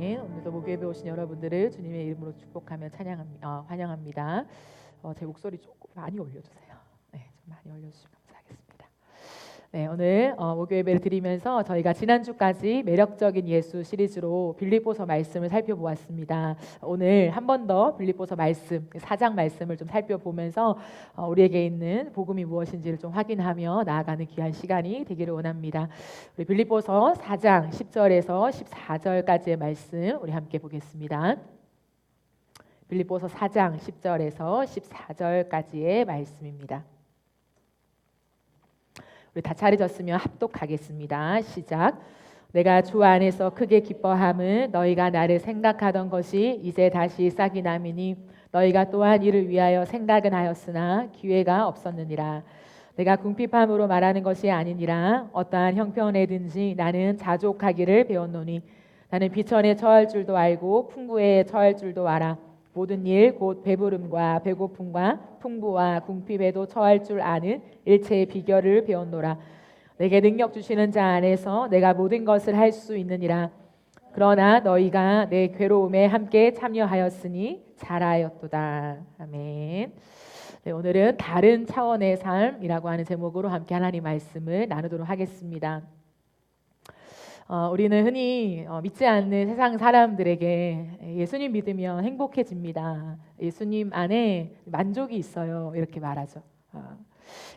아멘. 오늘도 목요일에 오신 여러분들을 주님의 이름으로 축복하며 환영합니다. 제 목소리 조금 많이 올려주세요. 네, 좀 많이 올려주시면 감사하겠습니다. 네, 오늘 목요 예배를 드리면서 저희가 지난주까지 매력적인 예수 시리즈로 빌립보서 말씀을 살펴보았습니다. 오늘 한 번 더 빌립보서 말씀, 4장 말씀을 좀 살펴보면서 우리에게 있는 복음이 무엇인지를 좀 확인하며 나아가는 귀한 시간이 되기를 원합니다. 우리 빌립보서 4장 10절에서 14절까지의 말씀 우리 함께 보겠습니다. 빌립보서 4장 10절에서 14절까지의 말씀입니다. 우리 다 차려졌으면 합독하겠습니다. 시작. 내가 주 안에서 크게 기뻐함은 너희가 나를 생각하던 것이 이제 다시 싹이 남이니 너희가 또한 이를 위하여 생각은 하였으나 기회가 없었느니라. 내가 궁핍함으로 말하는 것이 아니니라. 어떠한 형편에든지 나는 자족하기를 배웠노니 나는 비천에 처할 줄도 알고 풍부에 처할 줄도 알아. 모든 일 곧 배부름과 배고픔과 풍부와 궁핍에도 처할 줄 아는 일체의 비결을 배웠노라. 내게 능력 주시는 자 안에서 내가 모든 것을 할 수 있느니라. 그러나 너희가 내 괴로움에 함께 참여하였으니 잘하였도다. 아멘. 네, 오늘은 다른 차원의 삶이라고 하는 제목으로 함께 하나님 말씀을 나누도록 하겠습니다. 우리는 흔히 믿지 않는 세상 사람들에게 예수님 믿으면 행복해집니다. 예수님 안에 만족이 있어요. 이렇게 말하죠.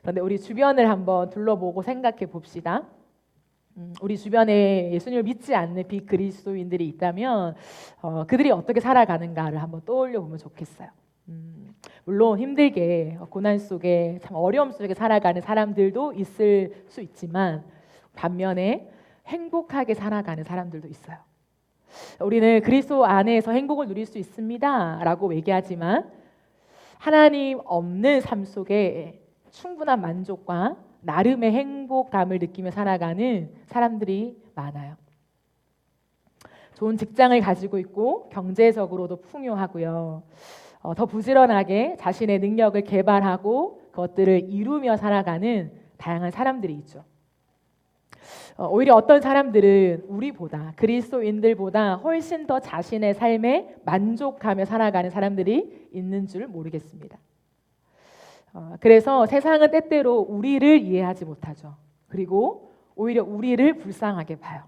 그런데 우리 주변을 한번 둘러보고 생각해 봅시다. 우리 주변에 예수님을 믿지 않는 비그리스도인들이 있다면 그들이 어떻게 살아가는가를 한번 떠올려 보면 좋겠어요. 물론 힘들게 고난 속에 참 어려움 속에 살아가는 사람들도 있을 수 있지만 반면에 행복하게 살아가는 사람들도 있어요. 우리는 그리스도 안에서 행복을 누릴 수 있습니다 라고 얘기하지만 하나님 없는 삶 속에 충분한 만족과 나름의 행복감을 느끼며 살아가는 사람들이 많아요. 좋은 직장을 가지고 있고 경제적으로도 풍요하고요. 더 부지런하게 자신의 능력을 개발하고 그것들을 이루며 살아가는 다양한 사람들이 있죠. 오히려 어떤 사람들은 우리보다 그리스도인들보다 훨씬 더 자신의 삶에 만족하며 살아가는 사람들이 있는 줄 모르겠습니다. 그래서 세상은 때때로 우리를 이해하지 못하죠. 그리고 오히려 우리를 불쌍하게 봐요.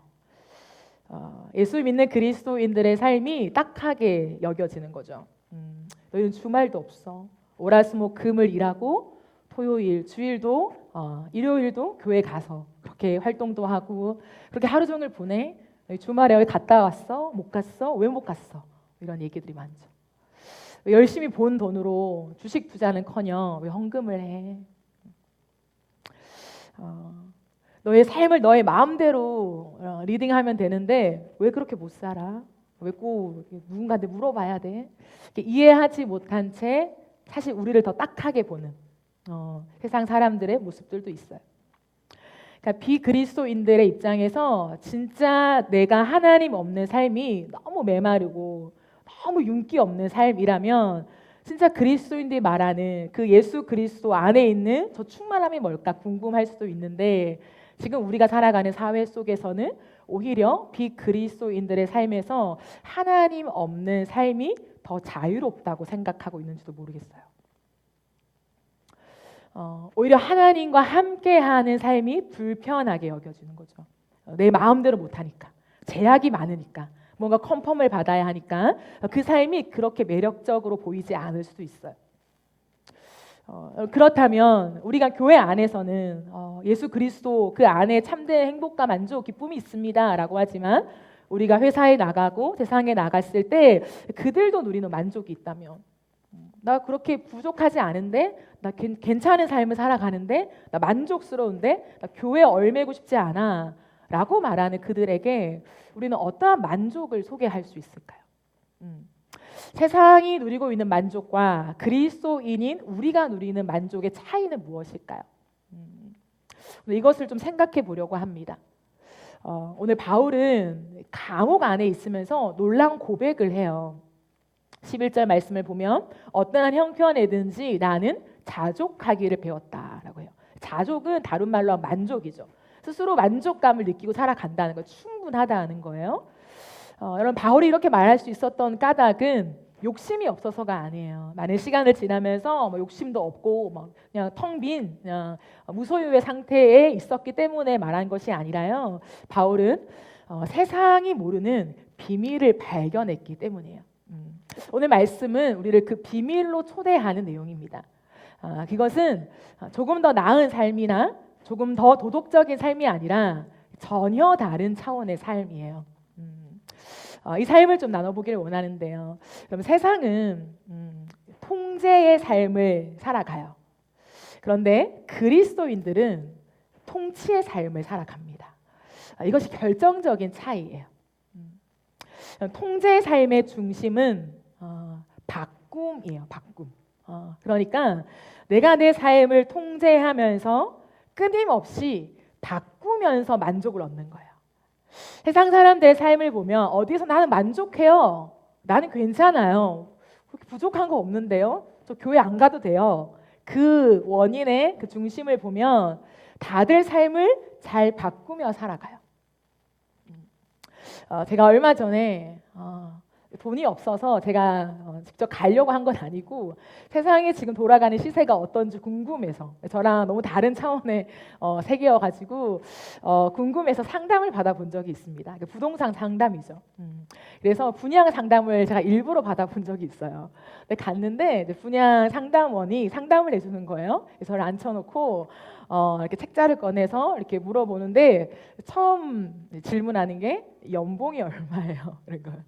예수 믿는 그리스도인들의 삶이 딱하게 여겨지는 거죠. 너희는 주말도 없어. 월화수목 금을 일하고 토요일, 주일도 일요일도 교회 가서 그렇게 활동도 하고 그렇게 하루 종일 보내. 주말에 어디 갔다 왔어? 못 갔어? 왜 못 갔어? 이런 얘기들이 많죠. 열심히 본 돈으로 주식 투자는커녕 왜 헌금을 해? 너의 삶을 너의 마음대로 리딩하면 되는데 왜 그렇게 못 살아? 왜 꼭 누군가한테 물어봐야 돼? 이해하지 못한 채 사실 우리를 더 딱하게 보는 세상 사람들의 모습들도 있어요. 그러니까 비그리스도인들의 입장에서 진짜 내가 하나님 없는 삶이 너무 메마르고 너무 윤기 없는 삶이라면 진짜 그리스도인들이 말하는 그 예수 그리스도 안에 있는 저 충만함이 뭘까 궁금할 수도 있는데 지금 우리가 살아가는 사회 속에서는 오히려 비그리스도인들의 삶에서 하나님 없는 삶이 더 자유롭다고 생각하고 있는지도 모르겠어요. 오히려 하나님과 함께하는 삶이 불편하게 여겨지는 거죠. 내 마음대로 못하니까, 제약이 많으니까, 뭔가 컨펌을 받아야 하니까 그 삶이 그렇게 매력적으로 보이지 않을 수도 있어요. 그렇다면 우리가 교회 안에서는 예수 그리스도 그 안에 참된 행복과 만족, 기쁨이 있습니다 라고 하지만 우리가 회사에 나가고 세상에 나갔을 때 그들도 누리는 만족이 있다면 나 그렇게 부족하지 않은데 나 괜찮은 삶을 살아가는데 나 만족스러운데 나 교회에 얼매고 싶지 않아 라고 말하는 그들에게 우리는 어떠한 만족을 소개할 수 있을까요? 세상이 누리고 있는 만족과 그리스도인인 우리가 누리는 만족의 차이는 무엇일까요? 이것을 좀 생각해 보려고 합니다. 오늘 바울은 감옥 안에 있으면서 놀라운 고백을 해요. 11절 말씀을 보면 어떠한 형편에든지 나는 자족하기를 배웠다라고 해요. 자족은 다른 말로 하면 만족이죠. 스스로 만족감을 느끼고 살아간다는 거 충분하다는 거예요. 여러분 바울이 이렇게 말할 수 있었던 까닭은 욕심이 없어서가 아니에요. 많은 시간을 지나면서 욕심도 없고 그냥 텅 빈 그냥 무소유의 상태에 있었기 때문에 말한 것이 아니라요. 바울은 세상이 모르는 비밀을 발견했기 때문이에요. 오늘 말씀은 우리를 그 비밀로 초대하는 내용입니다. 그것은 조금 더 나은 삶이나 조금 더 도덕적인 삶이 아니라 전혀 다른 차원의 삶이에요. 이 삶을 좀 나눠보기를 원하는데요. 그럼 세상은 통제의 삶을 살아가요. 그런데 그리스도인들은 통치의 삶을 살아갑니다. 이것이 결정적인 차이예요. 통제의 삶의 중심은 바꿈이에요. 바꿈. 그러니까 내가 내 삶을 통제하면서 끊임없이 바꾸면서 만족을 얻는 거예요. 세상 사람들의 삶을 보면 어디서 나는 만족해요. 나는 괜찮아요. 그렇게 부족한 거 없는데요. 저 교회 안 가도 돼요. 그 원인의 그 중심을 보면 다들 삶을 잘 바꾸며 살아가요. 제가 얼마 전에 돈이 없어서 제가 직접 가려고 한 건 아니고 세상에 지금 돌아가는 시세가 어떤지 궁금해서 저랑 너무 다른 차원의 세계여가지고 궁금해서 상담을 받아본 적이 있습니다. 부동산 상담이죠. 그래서 분양 상담을 제가 일부러 받아본 적이 있어요. 근데 갔는데 분양 상담원이 상담을 해주는 거예요. 저를 앉혀놓고 이렇게 책자를 꺼내서 이렇게 물어보는데 처음 질문하는 게 연봉이 얼마예요? 그런 거예요.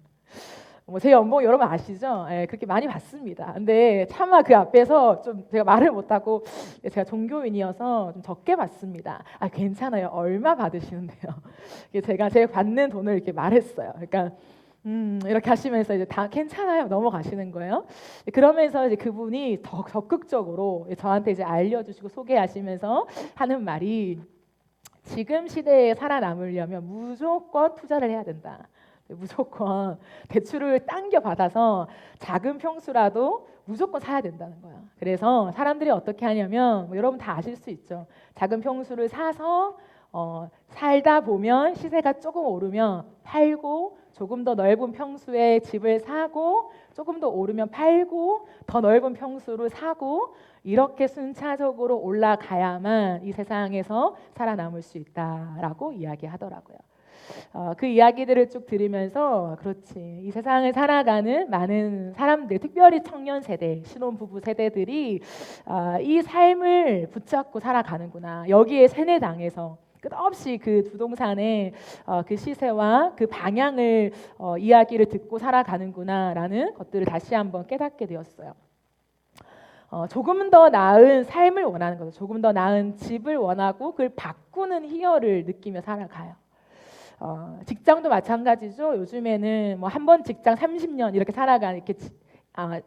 제 연봉 여러분 아시죠? 그렇게 많이 받습니다. 근데 차마 그 앞에서 좀 제가 말을 못하고 제가 종교인이어서 좀 적게 받습니다. 괜찮아요. 얼마 받으시는데요? 제가 받는 돈을 이렇게 말했어요. 그러니까 이렇게 하시면서 이제 다 괜찮아요 넘어가시는 거예요. 그러면서 이제 그분이 더 적극적으로 저한테 이제 알려주시고 소개하시면서 하는 말이 지금 시대에 살아남으려면 무조건 투자를 해야 된다. 무조건 대출을 당겨 받아서 작은 평수라도 무조건 사야 된다는 거야. 그래서 사람들이 어떻게 하냐면 여러분 다 아실 수 있죠. 작은 평수를 사서 살다 보면 시세가 조금 오르면 팔고 조금 더 넓은 평수에 집을 사고 조금 더 오르면 팔고 더 넓은 평수를 사고 이렇게 순차적으로 올라가야만 이 세상에서 살아남을 수 있다라고 이야기하더라고요. 그 이야기들을 쭉 들으면서 그렇지 이 세상을 살아가는 많은 사람들 특별히 청년 세대 신혼부부 세대들이 이 삶을 붙잡고 살아가는구나. 여기에 세뇌당해서 끝없이 그 부동산의 그 시세와 그 방향을 이야기를 듣고 살아가는구나라는 것들을 다시 한번 깨닫게 되었어요. 조금 더 나은 삶을 원하는 거죠. 조금 더 나은 집을 원하고 그걸 바꾸는 희열을 느끼며 살아가요. 직장도 마찬가지죠. 요즘에는 뭐 한 번 직장 30년 이렇게 살아가는 이렇게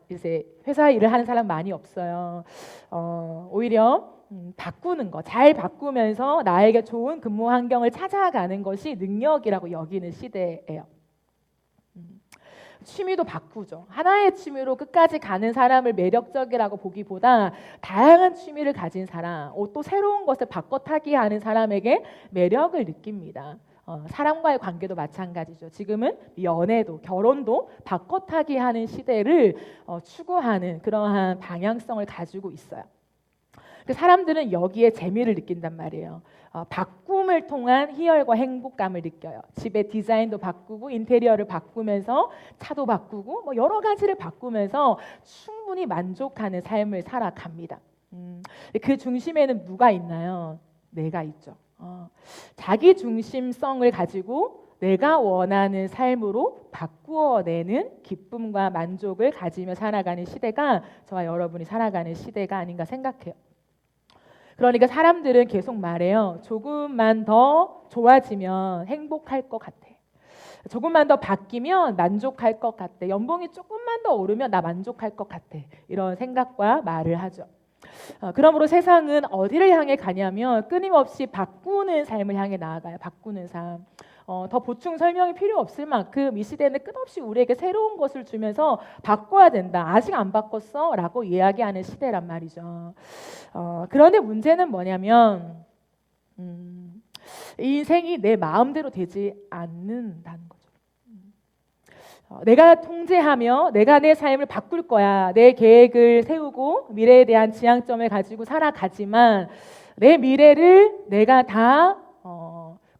이제 회사 일을 하는 사람 많이 없어요. 오히려 바꾸는 거, 잘 바꾸면서 나에게 좋은 근무 환경을 찾아가는 것이 능력이라고 여기는 시대예요. 취미도 바꾸죠. 하나의 취미로 끝까지 가는 사람을 매력적이라고 보기보다 다양한 취미를 가진 사람, 또 새로운 것을 바꿔 타기 하는 사람에게 매력을 느낍니다. 사람과의 관계도 마찬가지죠. 지금은 연애도 결혼도 바꿔 타기 하는 시대를 추구하는 그러한 방향성을 가지고 있어요. 사람들은 여기에 재미를 느낀단 말이에요. 바꿈을 통한 희열과 행복감을 느껴요. 집의 디자인도 바꾸고 인테리어를 바꾸면서 차도 바꾸고 뭐 여러 가지를 바꾸면서 충분히 만족하는 삶을 살아갑니다. 그 중심에는 누가 있나요? 내가 있죠. 자기 중심성을 가지고 내가 원하는 삶으로 바꾸어내는 기쁨과 만족을 가지며 살아가는 시대가 저와 여러분이 살아가는 시대가 아닌가 생각해요. 그러니까 사람들은 계속 말해요. 조금만 더 좋아지면 행복할 것 같아. 조금만 더 바뀌면 만족할 것 같아. 연봉이 조금만 더 오르면 나 만족할 것 같아. 이런 생각과 말을 하죠. 그러므로 세상은 어디를 향해 가냐면 끊임없이 바꾸는 삶을 향해 나아가요. 바꾸는 삶. 더 보충 설명이 필요 없을 만큼 이 시대는 끝없이 우리에게 새로운 것을 주면서 바꿔야 된다. 아직 안 바꿨어? 라고 이야기하는 시대란 말이죠. 그런데 문제는 뭐냐면 인생이 내 마음대로 되지 않는다는 거죠. 내가 통제하며 내가 내 삶을 바꿀 거야. 내 계획을 세우고 미래에 대한 지향점을 가지고 살아가지만 내 미래를 내가 다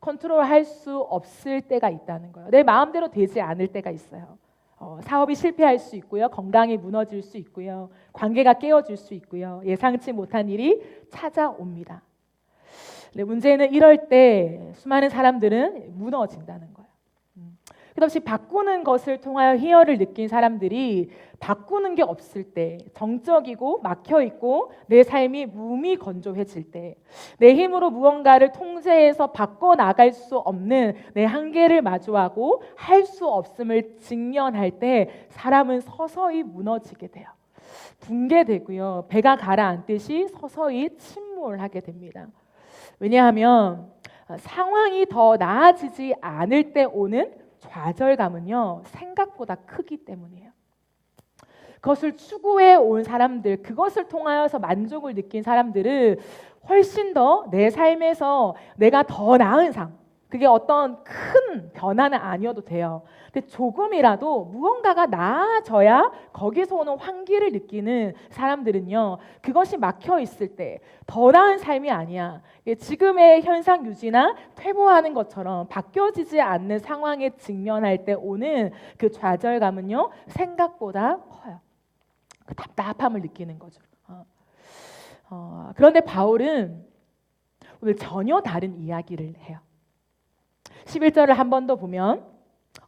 컨트롤할 수 없을 때가 있다는 거예요. 내 마음대로 되지 않을 때가 있어요. 사업이 실패할 수 있고요. 건강이 무너질 수 있고요. 관계가 깨어질 수 있고요. 예상치 못한 일이 찾아옵니다. 근데 문제는 이럴 때 수많은 사람들은 무너진다는 거예요. 끝없이 바꾸는 것을 통하여 희열을 느낀 사람들이 바꾸는 게 없을 때, 정적이고 막혀있고 내 삶이 무미건조해질 때, 내 힘으로 무언가를 통제해서 바꿔나갈 수 없는 내 한계를 마주하고 할 수 없음을 직면할 때 사람은 서서히 무너지게 돼요. 붕괴되고요. 배가 가라앉듯이 서서히 침몰하게 됩니다. 왜냐하면 상황이 더 나아지지 않을 때 오는 좌절감은요, 생각보다 크기 때문이에요. 그것을 추구해 온 사람들, 그것을 통하여서 만족을 느낀 사람들은 훨씬 더 내 삶에서 내가 더 나은 삶, 그게 어떤 큰 변화는 아니어도 돼요. 근데 조금이라도 무언가가 나아져야 거기서 오는 환기를 느끼는 사람들은요, 그것이 막혀 있을 때 더 나은 삶이 아니야. 지금의 현상 유지나 퇴보하는 것처럼 바뀌어지지 않는 상황에 직면할 때 오는 그 좌절감은요, 생각보다 커요. 그 답답함을 느끼는 거죠. 그런데 바울은 오늘 전혀 다른 이야기를 해요. 11절을 한 번 더 보면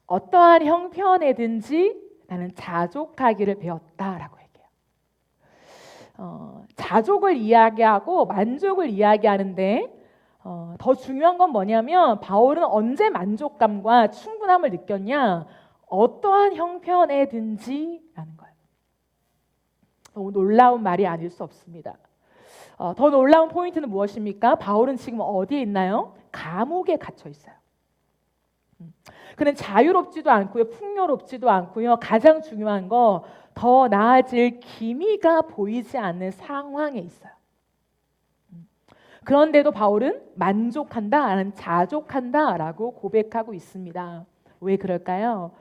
어떠한 형편에든지 나는 자족하기를 배웠다라고 얘기해요. 자족을 이야기하고 만족을 이야기하는데 더 중요한 건 뭐냐면 바울은 언제 만족감과 충분함을 느꼈냐? 어떠한 형편에든지라는 거예요. 너무 놀라운 말이 아닐 수 없습니다. 더 놀라운 포인트는 무엇입니까? 바울은 지금 어디에 있나요? 감옥에 갇혀 있어요. 그는 자유롭지도 않고요, 풍요롭지도 않고요. 가장 중요한 거 더 나아질 기미가 보이지 않는 상황에 있어요. 그런데도 바울은 만족한다라는 자족한다라고 고백하고 있습니다. 왜 그럴까요?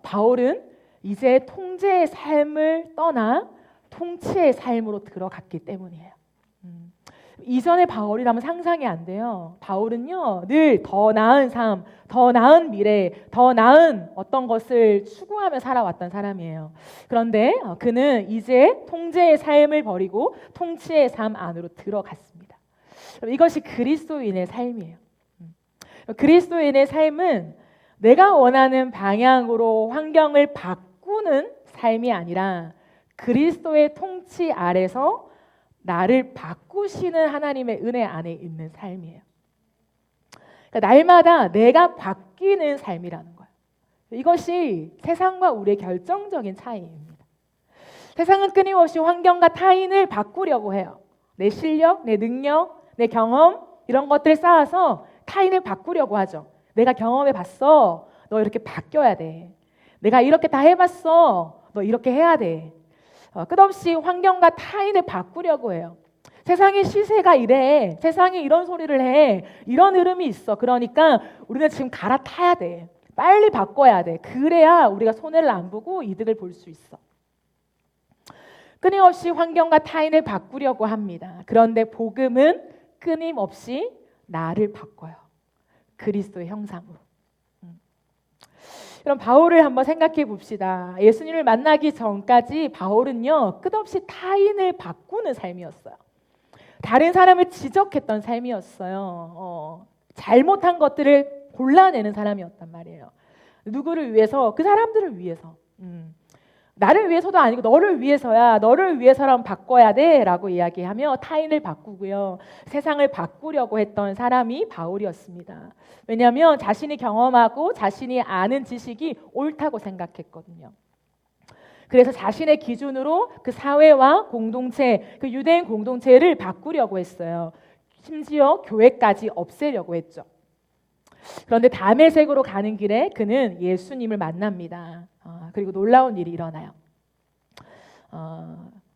바울은 이제 통제의 삶을 떠나 통치의 삶으로 들어갔기 때문이에요. 이전의 바울이라면 상상이 안 돼요. 바울은요, 늘 더 나은 삶, 더 나은 미래, 더 나은 어떤 것을 추구하며 살아왔던 사람이에요. 그런데 그는 이제 통제의 삶을 버리고 통치의 삶 안으로 들어갔습니다. 이것이 그리스도인의 삶이에요. 그리스도인의 삶은 내가 원하는 방향으로 환경을 바꾸는 삶이 아니라 그리스도의 통치 아래서 나를 바꾸시는 하나님의 은혜 안에 있는 삶이에요. 그러니까 날마다 내가 바뀌는 삶이라는 거예요. 이것이 세상과 우리의 결정적인 차이입니다. 세상은 끊임없이 환경과 타인을 바꾸려고 해요. 내 실력, 내 능력, 내 경험 이런 것들을 쌓아서 타인을 바꾸려고 하죠. 내가 경험해 봤어. 너 이렇게 바뀌어야 돼. 내가 이렇게 다 해봤어. 너 이렇게 해야 돼. 끝없이 환경과 타인을 바꾸려고 해요. 세상의 시세가 이래. 세상이 이런 소리를 해. 이런 흐름이 있어. 그러니까 우리는 지금 갈아타야 돼. 빨리 바꿔야 돼. 그래야 우리가 손해를 안 보고 이득을 볼 수 있어. 끊임없이 환경과 타인을 바꾸려고 합니다. 그런데 복음은 끊임없이 나를 바꿔요. 그리스도의 형상으로. 그럼 바울을 한번 생각해 봅시다. 예수님을 만나기 전까지 바울은요, 끝없이 타인을 바꾸는 삶이었어요. 다른 사람을 지적했던 삶이었어요. 잘못한 것들을 골라내는 사람이었단 말이에요. 누구를 위해서? 그 사람들을 위해서. 나를 위해서도 아니고 너를 위해서야. 너를 위해서라면 바꿔야 돼 라고 이야기하며 타인을 바꾸고요. 세상을 바꾸려고 했던 사람이 바울이었습니다. 왜냐하면 자신이 경험하고 자신이 아는 지식이 옳다고 생각했거든요. 그래서 자신의 기준으로 그 사회와 공동체, 그 유대인 공동체를 바꾸려고 했어요. 심지어 교회까지 없애려고 했죠. 그런데 다메섹으로 가는 길에 그는 예수님을 만납니다. 그리고 놀라운 일이 일어나요.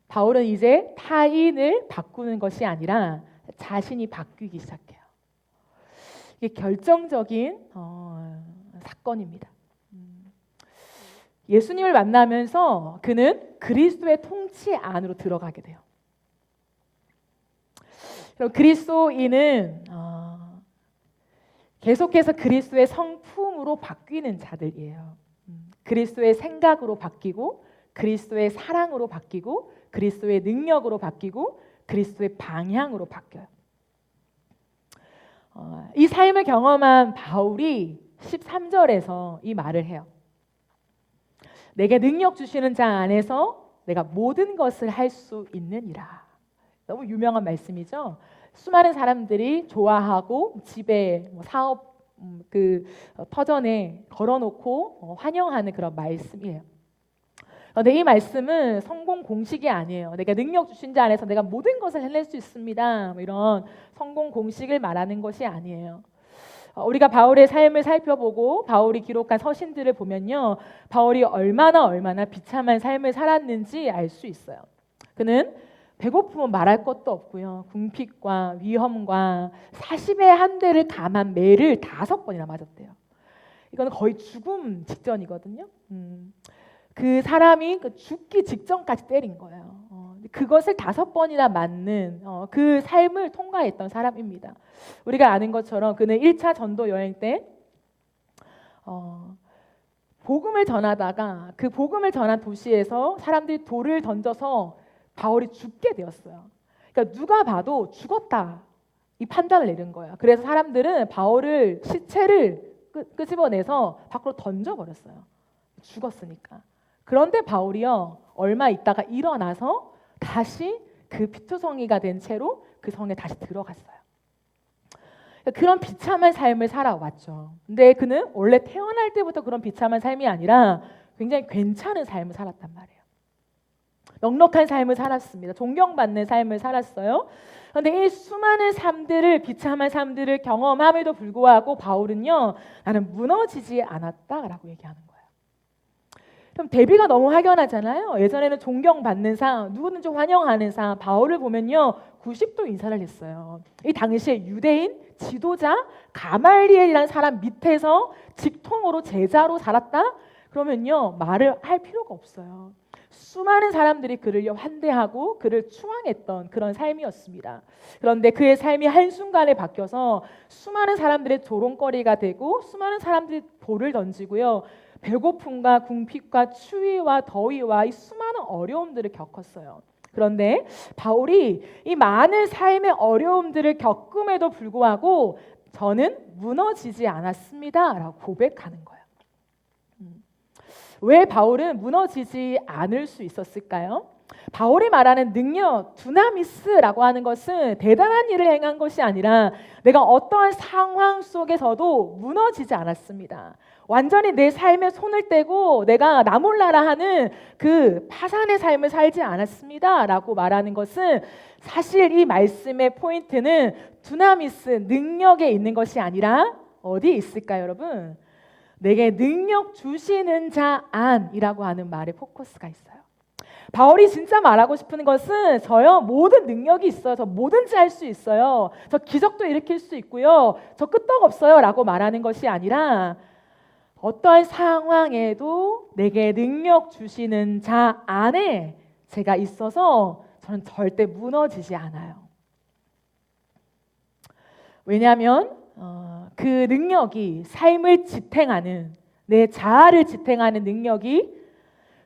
바울은 이제 타인을 바꾸는 것이 아니라 자신이 바뀌기 시작해요. 이게 결정적인 사건입니다. 예수님을 만나면서 그는 그리스도의 통치 안으로 들어가게 돼요. 그럼 그리스도인은 계속해서 그리스도의 성품으로 바뀌는 자들이에요. 그리스도의 생각으로 바뀌고, 그리스도의 사랑으로 바뀌고, 그리스도의 능력으로 바뀌고, 그리스도의 방향으로 바뀌어요. 이 삶을 경험한 바울이 13절에서 이 말을 해요. 내게 능력 주시는 자 안에서 내가 모든 것을 할 수 있느니라. 너무 유명한 말씀이죠. 수많은 사람들이 좋아하고 집에 사업 터전에 걸어놓고 환영하는 그런 말씀이에요. 그런데 이 말씀은 성공 공식이 아니에요. 내가 능력 주신 자 안에서 내가 모든 것을 해낼 수 있습니다. 이런 성공 공식을 말하는 것이 아니에요. 우리가 바울의 삶을 살펴보고 바울이 기록한 서신들을 보면요, 바울이 얼마나 비참한 삶을 살았는지 알 수 있어요. 그는 배고픔은 말할 것도 없고요, 궁핍과 위험과 40의 한 대를 감한 매를 5번이나 맞았대요. 이건 거의 죽음 직전이거든요. 그 사람이 죽기 직전까지 때린 거예요. 그것을 5번이나 맞는 그 삶을 통과했던 사람입니다. 우리가 아는 것처럼 그는 1차 전도 여행 때 복음을 전하다가 그 복음을 전한 도시에서 사람들이 돌을 던져서 바울이 죽게 되었어요. 그러니까 누가 봐도 죽었다, 이 판단을 내린 거예요. 그래서 사람들은 바울을 시체를 끄집어내서 밖으로 던져버렸어요. 죽었으니까. 그런데 바울이요, 얼마 있다가 일어나서 다시 그 피투성이가 된 채로 그 성에 다시 들어갔어요. 그런 비참한 삶을 살아왔죠. 근데 그는 원래 태어날 때부터 그런 비참한 삶이 아니라 굉장히 괜찮은 삶을 살았단 말이에요. 넉넉한 삶을 살았습니다. 존경받는 삶을 살았어요. 그런데 이 수많은 삶들을, 비참한 삶들을 경험함에도 불구하고 바울은요, 나는 무너지지 않았다라고 얘기하는 거예요. 그럼 대비가 너무 확연하잖아요. 예전에는 존경받는 사, 누구든지 환영하는 사, 바울을 보면요 90도 인사를 했어요. 이 당시에 유대인 지도자 가말리엘이라는 사람 밑에서 직통으로 제자로 살았다? 그러면요 말을 할 필요가 없어요. 수많은 사람들이 그를 환대하고 그를 추앙했던 그런 삶이었습니다. 그런데 그의 삶이 한순간에 바뀌어서 수많은 사람들의 조롱거리가 되고, 수많은 사람들이 돌을 던지고요, 배고픔과 궁핍과 추위와 더위와 이 수많은 어려움들을 겪었어요. 그런데 바울이 이 많은 삶의 어려움들을 겪음에도 불구하고 저는 무너지지 않았습니다 라고 고백하는 거예요. 왜 바울은 무너지지 않을 수 있었을까요? 바울이 말하는 능력, 두나미스라고 하는 것은 대단한 일을 행한 것이 아니라 내가 어떠한 상황 속에서도 무너지지 않았습니다. 완전히 내 삶에 손을 떼고 내가 나 몰라라 하는 그 파산의 삶을 살지 않았습니다 라고 말하는 것은, 사실 이 말씀의 포인트는 두나미스, 능력에 있는 것이 아니라 어디에 있을까요, 여러분? 내게 능력 주시는 자 안이라고 하는 말에 포커스가 있어요. 바울이 진짜 말하고 싶은 것은 저요 모든 능력이 있어요. 저 뭐든지 할 수 있어요. 저 기적도 일으킬 수 있고요. 저 끄떡없어요 라고 말하는 것이 아니라 어떠한 상황에도 내게 능력 주시는 자 안에 제가 있어서 저는 절대 무너지지 않아요. 왜냐하면 그 능력이 삶을 지탱하는, 내 자아를 지탱하는 능력이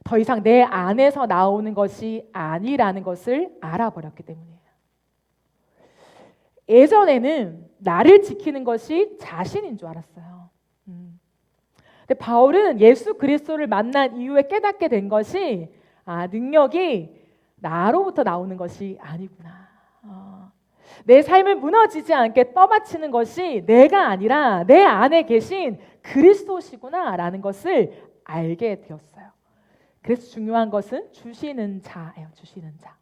더 이상 내 안에서 나오는 것이 아니라는 것을 알아버렸기 때문이에요. 예전에는 나를 지키는 것이 자신인 줄 알았어요. 근데 바울은 예수 그리스도를 만난 이후에 깨닫게 된 것이 능력이 나로부터 나오는 것이 아니구나. 내 삶을 무너지지 않게 떠받치는 것이 내가 아니라 내 안에 계신 그리스도시구나라는 것을 알게 되었어요. 그래서 중요한 것은 주시는 자예요. 주시는 자.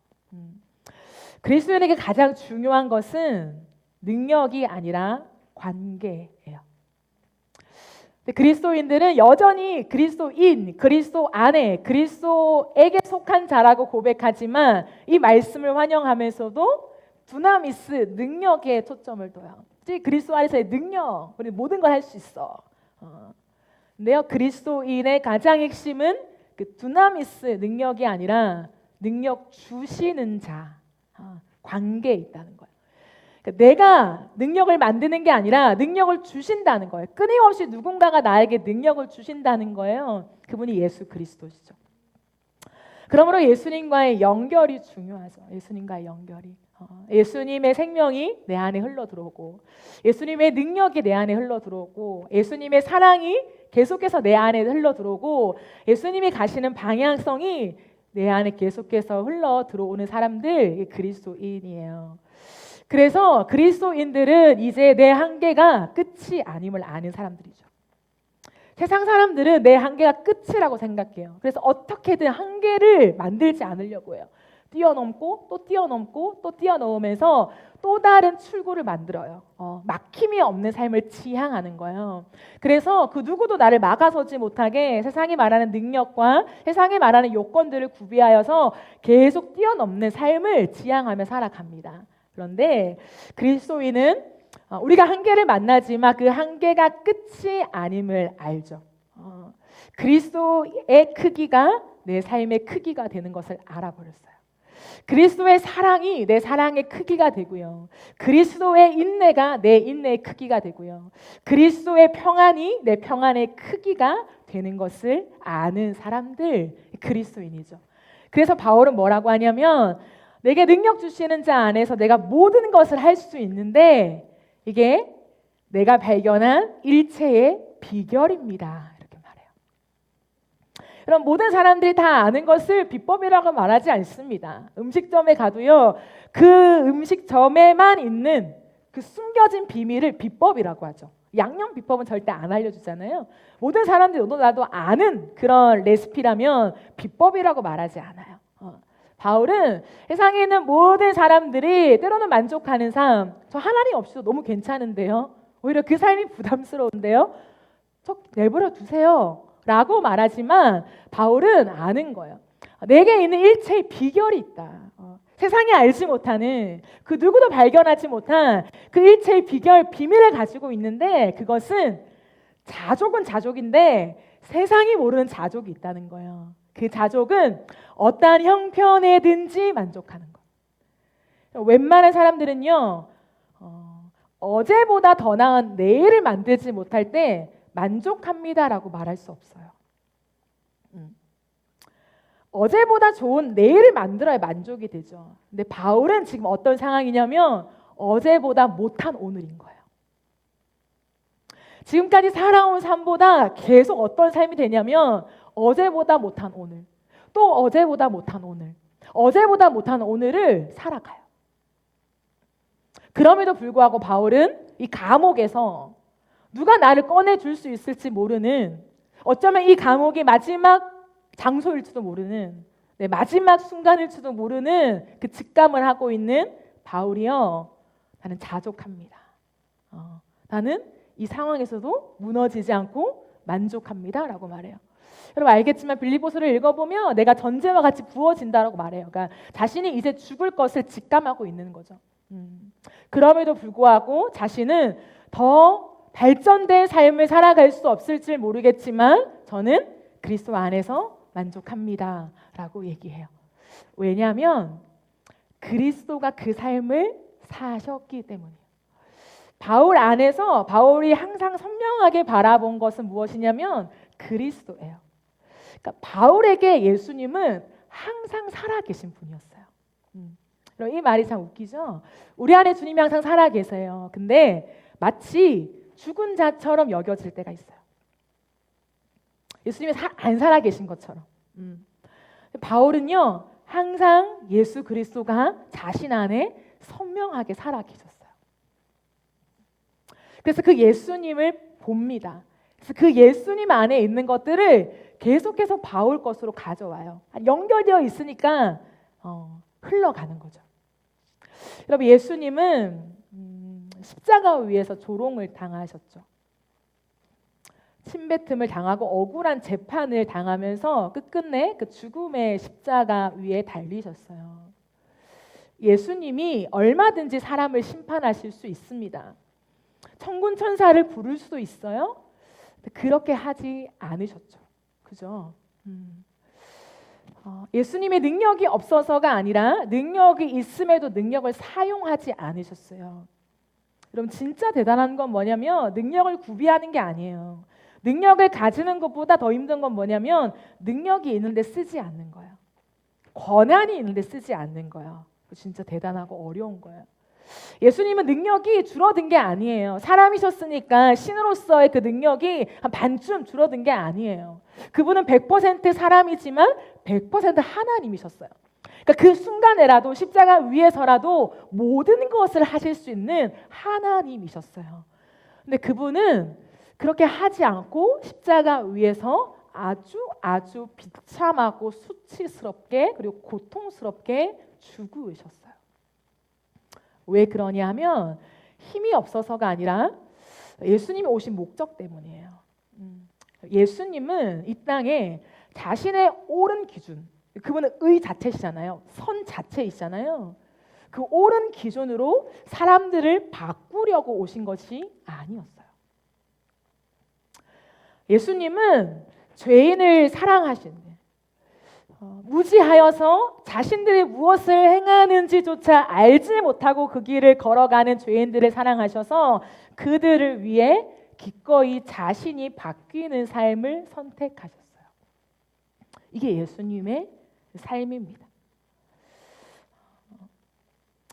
그리스도인에게 가장 중요한 것은 능력이 아니라 관계예요. 그리스도인들은 여전히 그리스도인, 그리스도 안에, 그리스도에게 속한 자라고 고백하지만 이 말씀을 환영하면서도 두나미스, 능력에 초점을 둬요. 그리스도 안에서의 능력, 우리 모든 걸 할 수 있어. 근데요, 그리스도인의 가장 핵심은 그 두나미스 능력이 아니라 능력 주시는 자, 관계에 있다는 거예요. 그러니까 내가 능력을 만드는 게 아니라 능력을 주신다는 거예요. 끊임없이 누군가가 나에게 능력을 주신다는 거예요. 그분이 예수 그리스도시죠. 그러므로 예수님과의 연결이 중요하죠. 예수님과의 연결이. 예수님의 생명이 내 안에 흘러 들어오고, 예수님의 능력이 내 안에 흘러 들어오고, 예수님의 사랑이 계속해서 내 안에 흘러 들어오고, 예수님이 가시는 방향성이 내 안에 계속해서 흘러 들어오는 사람들, 그리스도인이에요. 그래서 그리스도인들은 이제 내 한계가 끝이 아님을 아는 사람들이죠. 세상 사람들은 내 한계가 끝이라고 생각해요. 그래서 어떻게든 한계를 만들지 않으려고 해요. 뛰어넘고 또 뛰어넘고 또 뛰어넘으면서 또 다른 출구를 만들어요. 막힘이 없는 삶을 지향하는 거예요. 그래서 그 누구도 나를 막아서지 못하게 세상이 말하는 능력과 세상이 말하는 요건들을 구비하여서 계속 뛰어넘는 삶을 지향하며 살아갑니다. 그런데 그리스도인은 우리가 한계를 만나지만 그 한계가 끝이 아님을 알죠. 그리스도의 크기가 내 삶의 크기가 되는 것을 알아버렸어요. 그리스도의 사랑이 내 사랑의 크기가 되고요. 그리스도의 인내가 내 인내의 크기가 되고요. 그리스도의 평안이 내 평안의 크기가 되는 것을 아는 사람들, 그리스도인이죠. 그래서 바울은 뭐라고 하냐면, 내게 능력 주시는 자 안에서 내가 모든 것을 할 수 있는데 이게 내가 발견한 일체의 비결입니다. 이렇게 말해요. 그럼 모든 사람들이 다 아는 것을 비법이라고 말하지 않습니다. 음식점에 가도요, 그 음식점에만 있는 그 숨겨진 비밀을 비법이라고 하죠. 양념 비법은 절대 안 알려주잖아요. 모든 사람들이 너도 나도 아는 그런 레시피라면 비법이라고 말하지 않아요. 바울은 세상에 있는 모든 사람들이 때로는 만족하는 삶, 저 하나님 없이도 너무 괜찮은데요, 오히려 그 삶이 부담스러운데요, 저 내버려 두세요 라고 말하지만 바울은 아는 거예요. 내게 있는 일체의 비결이 있다. 세상이 알지 못하는, 그 누구도 발견하지 못한 그 일체의 비결, 비밀을 가지고 있는데, 그것은 자족은 자족인데 세상이 모르는 자족이 있다는 거예요. 그 자족은 어떠한 형편에든지 만족하는 것. 웬만한 사람들은요, 어제보다 더 나은 내일을 만들지 못할 때 만족합니다라고 말할 수 없어요. 어제보다 좋은 내일을 만들어야 만족이 되죠. 근데 바울은 지금 어떤 상황이냐면 어제보다 못한 오늘인 거예요. 지금까지 살아온 삶보다 계속 어떤 삶이 되냐면 어제보다 못한 오늘, 또 어제보다 못한 오늘, 어제보다 못한 오늘을 살아가요. 그럼에도 불구하고 바울은 이 감옥에서 누가 나를 꺼내줄 수 있을지 모르는, 어쩌면 이 감옥이 마지막 장소일지도 모르는, 마지막 순간일지도 모르는 그 직감을 하고 있는 바울이요, 나는 자족합니다. 나는 이 상황에서도 무너지지 않고 만족합니다 라고 말해요. 여러분 알겠지만 빌립보서를 읽어보면 내가 전제와 같이 부어진다라고 말해요. 그러니까 자신이 이제 죽을 것을 직감하고 있는 거죠. 그럼에도 불구하고 자신은 더 발전된 삶을 살아갈 수 없을지 모르겠지만 저는 그리스도 안에서 만족합니다 라고 얘기해요. 왜냐하면 그리스도가 그 삶을 사셨기 때문이에요. 바울 안에서 바울이 항상 선명하게 바라본 것은 무엇이냐면 그리스도예요. 그러니까 바울에게 예수님은 항상 살아계신 분이었어요. 이 말이 참 웃기죠? 우리 안에 주님이 항상 살아계세요. 근데 마치 죽은 자처럼 여겨질 때가 있어요. 예수님이 안 살아계신 것처럼. 바울은요, 항상 예수 그리스도가 자신 안에 선명하게 살아계셨어요. 그래서 그 예수님을 봅니다. 그래서 그 예수님 안에 있는 것들을 계속해서 바울 것으로 가져와요. 연결되어 있으니까 흘러가는 거죠. 여러분 예수님은 십자가 위에서 조롱을 당하셨죠. 침뱉음을 당하고 억울한 재판을 당하면서 끝끝내 그 죽음의 십자가 위에 달리셨어요. 예수님이 얼마든지 사람을 심판하실 수 있습니다. 천군 천사를 부를 수도 있어요. 그렇게 하지 않으셨죠. 그죠? 예수님의 능력이 없어서가 아니라 능력이 있음에도 능력을 사용하지 않으셨어요. 그럼 진짜 대단한 건 뭐냐면 능력을 구비하는 게 아니에요. 능력을 가지는 것보다 더 힘든 건 뭐냐면 능력이 있는데 쓰지 않는 거예요. 권한이 있는데 쓰지 않는 거예요. 진짜 대단하고 어려운 거예요. 예수님은 능력이 줄어든 게 아니에요. 사람이셨으니까 신으로서의 그 능력이 한 반쯤 줄어든 게 아니에요. 그분은 100% 사람이지만 100% 하나님이셨어요. 그러니까 그 순간에라도 십자가 위에서라도 모든 것을 하실 수 있는 하나님이셨어요. 근데 그분은 그렇게 하지 않고 십자가 위에서 아주 비참하고 수치스럽게 그리고 고통스럽게 죽으셨어요. 왜 그러냐 하면 힘이 없어서가 아니라 예수님이 오신 목적 때문이에요. 예수님은 이 땅에 자신의 옳은 기준, 그분은 의 자체시잖아요. 선 자체이잖아요. 그 옳은 기준으로 사람들을 바꾸려고 오신 것이 아니었어요. 예수님은 죄인을 사랑하신 무지하여서 자신들이 무엇을 행하는지조차 알지 못하고 그 길을 걸어가는 죄인들을 사랑하셔서 그들을 위해 기꺼이 자신이 바뀌는 삶을 선택하셨어요. 이게 예수님의 삶입니다.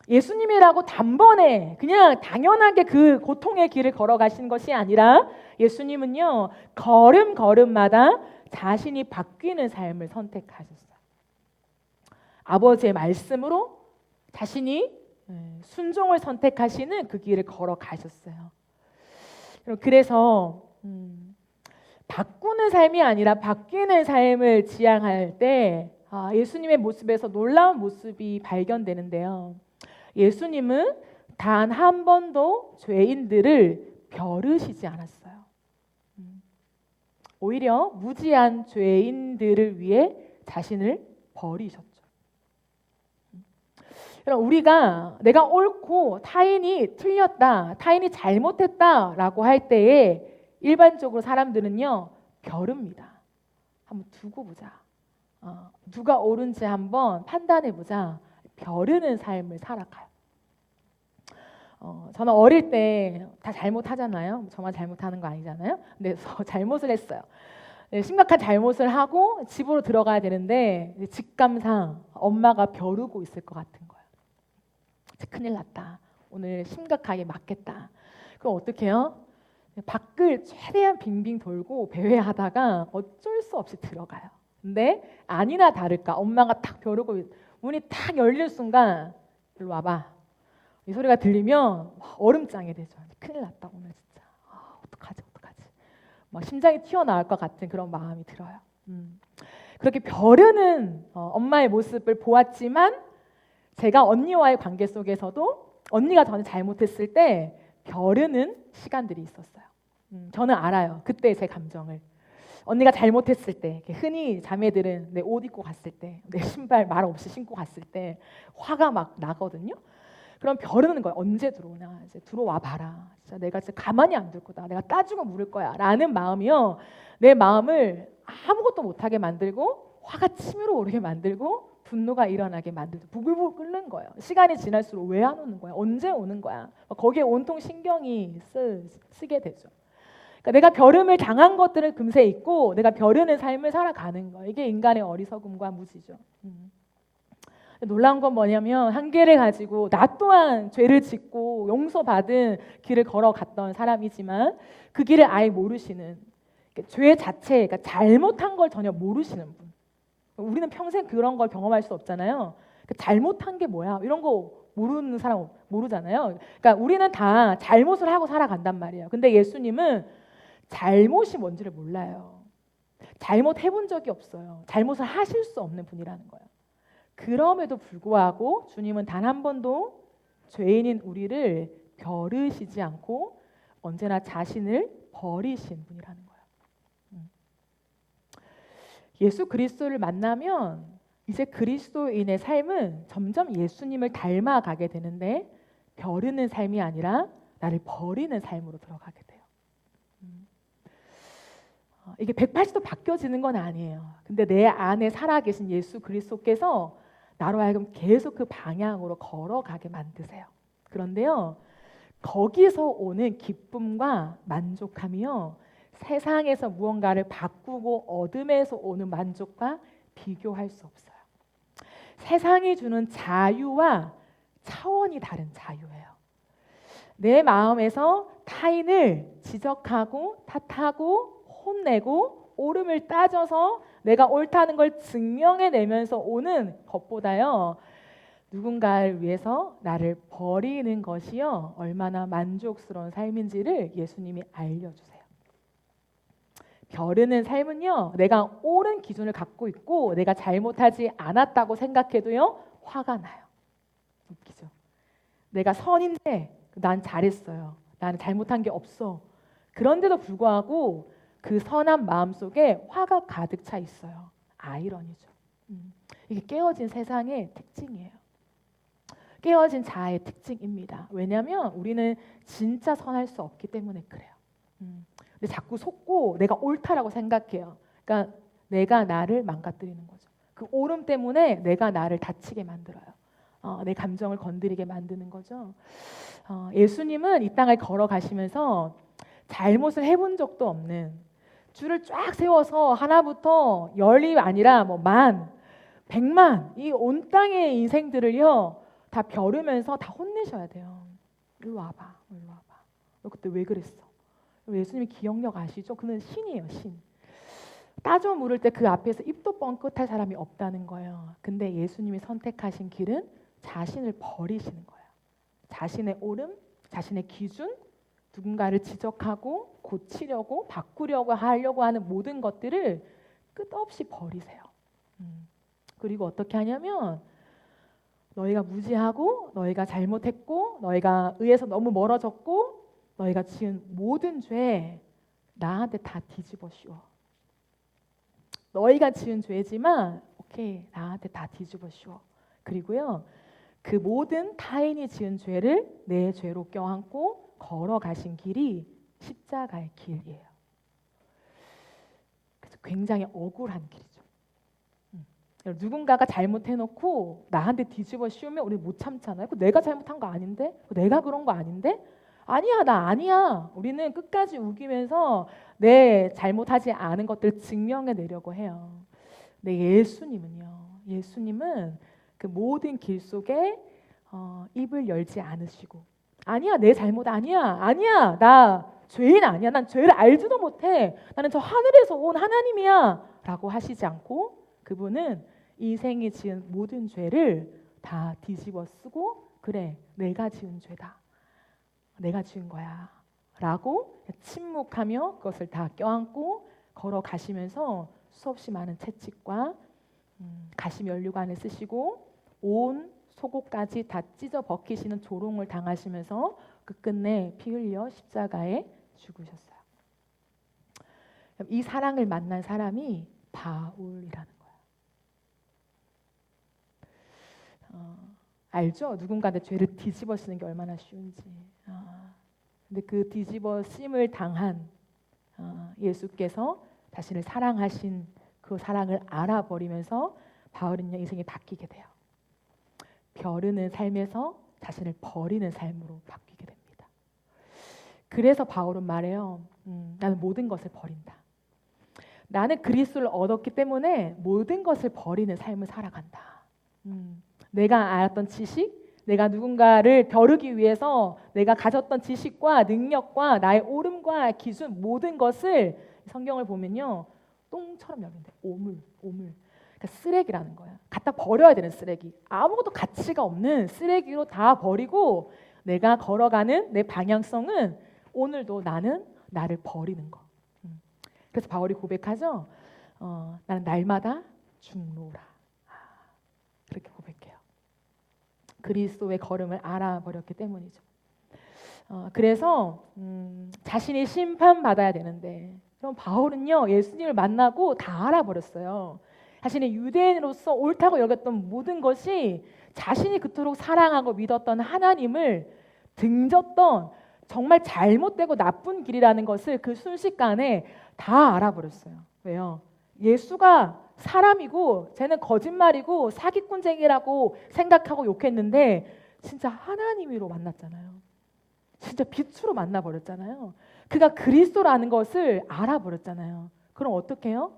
예수님이라고 단번에 그냥 당연하게 그 고통의 길을 걸어가신 것이 아니라 예수님은요 걸음걸음마다 자신이 바뀌는 삶을 선택하셨어요. 아버지의 말씀으로 자신이 순종을 선택하시는 그 길을 걸어가셨어요. 그래서 바꾸는 삶이 아니라 바뀌는 삶을 지향할 때 예수님의 모습에서 놀라운 모습이 발견되는데요. 예수님은 단 한 번도 죄인들을 벼르시지 않았어요. 오히려 무지한 죄인들을 위해 자신을 버리셨죠. 우리가 내가 옳고 타인이 틀렸다, 타인이 잘못했다라고 할 때에 일반적으로 사람들은요 벼릅니다. 한번 두고 보자. 누가 옳은지 한번 판단해 보자. 벼르는 삶을 살아가요. 저는 어릴 때 다 잘못하잖아요. 저만 잘못하는 거 아니잖아요. 근데 잘못을 했어요. 심각한 잘못을 하고 집으로 들어가야 되는데 직감상 엄마가 벼르고 있을 것 같은 거예요. 큰일 났다. 오늘 심각하게 맞겠다. 그럼 어떻게 해요? 밖을 최대한 빙빙 돌고 배회하다가 어쩔 수 없이 들어가요. 근데 아니나 다를까 엄마가 탁 벼르고 문이 탁 열릴 순간 일로 와봐. 이 소리가 들리면 얼음장이 되죠. 큰일 났다 오늘 진짜. 어떡하지. 막 심장이 튀어나올 것 같은 그런 마음이 들어요. 그렇게 벼르는 엄마의 모습을 보았지만 제가 언니와의 관계 속에서도 언니가 저는 잘못했을 때 벼르는 시간들이 있었어요. 저는 알아요. 그때 제 감정을. 언니가 잘못했을 때 흔히 자매들은 내 옷 입고 갔을 때 내 신발 말 없이 신고 갔을 때 화가 막 나거든요. 그럼 벼르는 거예요. 언제 들어오나 이제 들어와 봐라. 진짜 내가 진짜 가만히 안 둘 거다. 내가 따지고 물을 거야. 라는 마음이요. 내 마음을 아무것도 못하게 만들고 화가 치밀어 오르게 만들고 분노가 일어나게 만들고 부글부글 끓는 거예요. 시간이 지날수록 왜 안 오는 거야? 언제 오는 거야? 거기에 온통 신경이 쓰게 되죠. 그러니까 내가 벼름을 당한 것들을 금세 잊고 내가 벼르는 삶을 살아가는 거예요. 이게 인간의 어리석음과 무지죠. 놀라운 건 뭐냐면 한계를 가지고 나 또한 죄를 짓고 용서받은 길을 걸어갔던 사람이지만 그 길을 아예 모르시는 죄 자체, 그러니까 잘못한 걸 전혀 모르시는 분. 우리는 평생 그런 걸 경험할 수 없잖아요. 잘못한 게 뭐야? 이런 거 모르는 사람 모르잖아요. 그러니까 우리는 다 잘못을 하고 살아간단 말이에요. 근데 예수님은 잘못이 뭔지를 몰라요. 잘못해본 적이 없어요. 잘못을 하실 수 없는 분이라는 거예요. 그럼에도 불구하고 주님은 단 한 번도 죄인인 우리를 벼르시지 않고 언제나 자신을 버리신 분이라는 거예요. 예수 그리스도를 만나면 이제 그리스도인의 삶은 점점 예수님을 닮아가게 되는데 벼르는 삶이 아니라 나를 버리는 삶으로 들어가게 돼요. 이게 180도 바뀌어지는 건 아니에요. 근데 내 안에 살아계신 예수 그리스도께서 나로 하여금 계속 그 방향으로 걸어가게 만드세요. 그런데요, 거기서 오는 기쁨과 만족함이요, 세상에서 무언가를 바꾸고 얻음에서 오는 만족과 비교할 수 없어요. 세상이 주는 자유와 차원이 다른 자유예요. 내 마음에서 타인을 지적하고 탓하고 혼내고 옳음을 따져서 내가 옳다는 걸 증명해내면서 오는 것보다요, 누군가를 위해서 나를 버리는 것이요, 얼마나 만족스러운 삶인지를 예수님이 알려주세요. 벼르는 삶은요, 내가 옳은 기준을 갖고 있고 내가 잘못하지 않았다고 생각해도요, 화가 나요. 웃기죠? 내가 선인데 난 잘했어요. 나는 잘못한 게 없어. 그런데도 불구하고 그 선한 마음 속에 화가 가득 차 있어요. 아이러니죠. 이게 깨어진 세상의 특징이에요. 깨어진 자아의 특징입니다. 왜냐하면 우리는 진짜 선할 수 없기 때문에 그래요. 근데 자꾸 속고 내가 옳다라고 생각해요. 그러니까 내가 나를 망가뜨리는 거죠. 그 옳음 때문에 내가 나를 다치게 만들어요. 내 감정을 건드리게 만드는 거죠. 예수님은 이 땅을 걸어가시면서 잘못을 해본 적도 없는, 줄을 쫙 세워서 하나부터 열이 아니라 뭐 만, 백만, 이 온 땅의 인생들을요 다 벼르면서 다 혼내셔야 돼요. 일로 와봐, 일로 와봐. 너 그때 왜 그랬어? 예수님이 기억력 아시죠? 그는 신이에요, 신. 따져 물을 때 그 앞에서 입도 뻥끗할 사람이 없다는 거예요. 근데 예수님이 선택하신 길은 자신을 버리시는 거예요. 자신의 옳음, 자신의 기준, 누군가를 지적하고 고치려고 바꾸려고 하려고 하는 모든 것들을 끝없이 버리세요. 그리고 어떻게 하냐면, 너희가 무지하고 너희가 잘못했고 너희가 의에서 너무 멀어졌고 너희가 지은 모든 죄 나한테 다 뒤집어 씌워. 너희가 지은 죄지만 오케이, 나한테 다 뒤집어 씌워. 그리고요, 그 모든 타인이 지은 죄를 내 죄로 껴안고 걸어가신 길이 십자가의 길이에요. 그래서 굉장히 억울한 길이죠. 누군가가 잘못해놓고 나한테 뒤집어 씌우면 우리 못 참잖아요. 내가 잘못한 거 아닌데? 내가 그런 거 아닌데? 아니야, 나 아니야. 우리는 끝까지 우기면서 내 잘못하지 않은 것들을 증명해내려고 해요. 근데 예수님은 그 모든 길 속에 입을 열지 않으시고, 아니야, 내 잘못 아니야, 나 죄인 아니야, 난 죄를 알지도 못해, 나는 저 하늘에서 온 하나님이야 라고 하시지 않고, 그분은 인생이 지은 모든 죄를 다 뒤집어 쓰고, 그래, 내가 지은 죄다, 내가 지은 거야 라고 침묵하며 그것을 다 껴안고 걸어가시면서 수없이 많은 채찍과 가시면류관을 쓰시고 온 속옷까지 다 찢어 벗기시는 조롱을 당하시면서 끝끝내 피 흘려 십자가에 죽으셨어요. 이 사랑을 만난 사람이 바울이라는 거예요. 알죠? 누군가 내 죄를 뒤집어 쓰는 게 얼마나 쉬운지. 근데 그 뒤집어 씀을 당한 예수께서 자신을 사랑하신 그 사랑을 알아버리면서 바울은요, 인생이 바뀌게 돼요. 벼르는 삶에서 자신을 버리는 삶으로 바뀌게 됩니다. 그래서 바울은 말해요. 나는 모든 것을 버린다. 나는 그리스도를 얻었기 때문에 모든 것을 버리는 삶을 살아간다. 내가 알았던 지식, 내가 누군가를 벼르기 위해서 내가 가졌던 지식과 능력과 나의 옳음과 기준, 모든 것을 성경을 보면요, 똥처럼 여긴대. 오물. 그러니까 쓰레기라는 거야. 갖다 버려야 되는 쓰레기. 아무것도 가치가 없는 쓰레기로 다 버리고 내가 걸어가는 내 방향성은 오늘도 나는 나를 버리는 거. 그래서 바울이 고백하죠. 나는 날마다 죽노라. 그렇게 고백해요. 그리스도의 걸음을 알아버렸기 때문이죠. 그래서 자신이 심판받아야 되는데, 그럼 바울은요, 예수님을 만나고 다 알아버렸어요. 자신의 유대인으로서 옳다고 여겼던 모든 것이 자신이 그토록 사랑하고 믿었던 하나님을 등졌던 정말 잘못되고 나쁜 길이라는 것을 그 순식간에 다 알아버렸어요. 왜요? 예수가 사람이고 쟤는 거짓말이고 사기꾼쟁이라고 생각하고 욕했는데 진짜 하나님으로 만났잖아요. 진짜 빛으로 만나버렸잖아요. 그가 그리스도라는 것을 알아버렸잖아요. 그럼 어떻게 해요?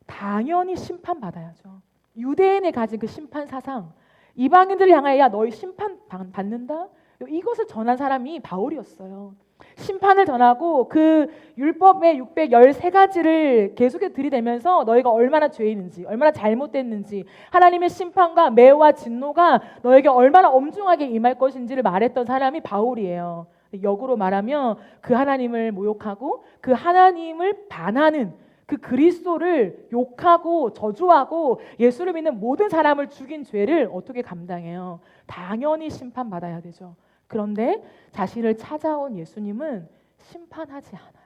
당연히 심판받아야죠. 유대인이 가진 그 심판 사상, 이방인들을 향하여 야 너희 심판 받는다? 이것을 전한 사람이 바울이었어요. 심판을 전하고 그 율법의 613가지를 계속해 들이대면서 너희가 얼마나 죄인인지, 얼마나 잘못됐는지, 하나님의 심판과 매와 진노가 너에게 얼마나 엄중하게 임할 것인지를 말했던 사람이 바울이에요. 역으로 말하면 그 하나님을 모욕하고 그 하나님을 반하는 그 그리스도를 욕하고 저주하고 예수를 믿는 모든 사람을 죽인 죄를 어떻게 감당해요? 당연히 심판받아야 되죠. 그런데 자신을 찾아온 예수님은 심판하지 않아요.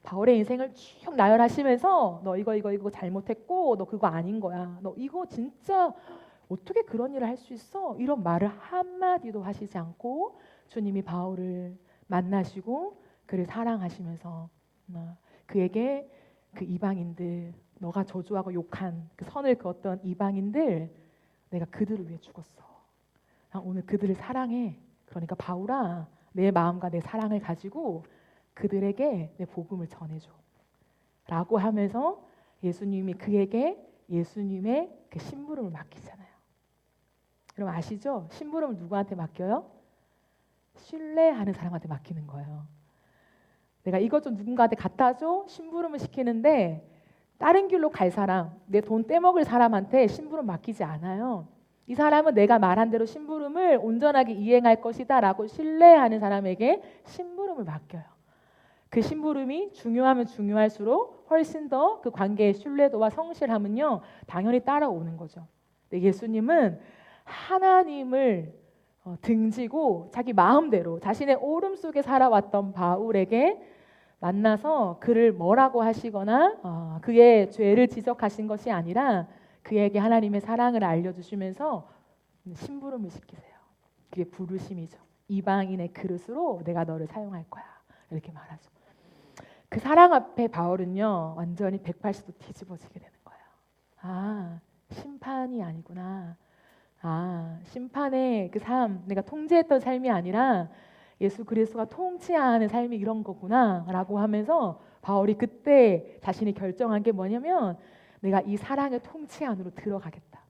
바울의 인생을 쭉 나열하시면서 너 이거 잘못했고 너 그거 아닌 거야. 너 이거 진짜 어떻게 그런 일을 할 수 있어? 이런 말을 한마디도 하시지 않고 주님이 바울을 만나시고 그를 사랑하시면서 그에게 그 이방인들, 너가 저주하고 욕한 그 선을 그었던 이방인들, 내가 그들을 위해 죽었어. 오늘 그들을 사랑해. 그러니까 바울아, 내 마음과 내 사랑을 가지고 그들에게 내 복음을 전해줘. 라고 하면서 예수님이 그에게 예수님의 그 심부름을 맡기잖아요. 여러분 아시죠? 심부름을 누구한테 맡겨요? 신뢰하는 사람한테 맡기는 거예요. 내가 이것 좀 누군가한테 갖다 줘? 심부름을 시키는데 다른 길로 갈 사람, 내 돈 떼먹을 사람한테 심부름 맡기지 않아요. 이 사람은 내가 말한 대로 심부름을 온전하게 이행할 것이다 라고 신뢰하는 사람에게 심부름을 맡겨요. 그 심부름이 중요하면 중요할수록 훨씬 더 그 관계의 신뢰도와 성실함은요 당연히 따라오는 거죠. 근데 예수님은 하나님을 등지고 자기 마음대로 자신의 오름 속에 살아왔던 바울에게 만나서 그를 뭐라고 하시거나 그의 죄를 지적하신 것이 아니라 그에게 하나님의 사랑을 알려주시면서 심부름을 시키세요. 그게 부르심이죠. 이방인의 그릇으로 내가 너를 사용할 거야. 이렇게 말하죠. 그 사랑 앞에 바울은요 완전히 180도 뒤집어지게 되는 거예요. 심판이 아니구나. 심판의 그 삶, 내가 통제했던 삶이 아니라 예수 그리스도가 통치하는 삶이 이런 거구나 라고 하면서 바울이 그때 자신이 결정한 게 뭐냐면 내가 이 사랑의 통치 안으로 들어가겠다.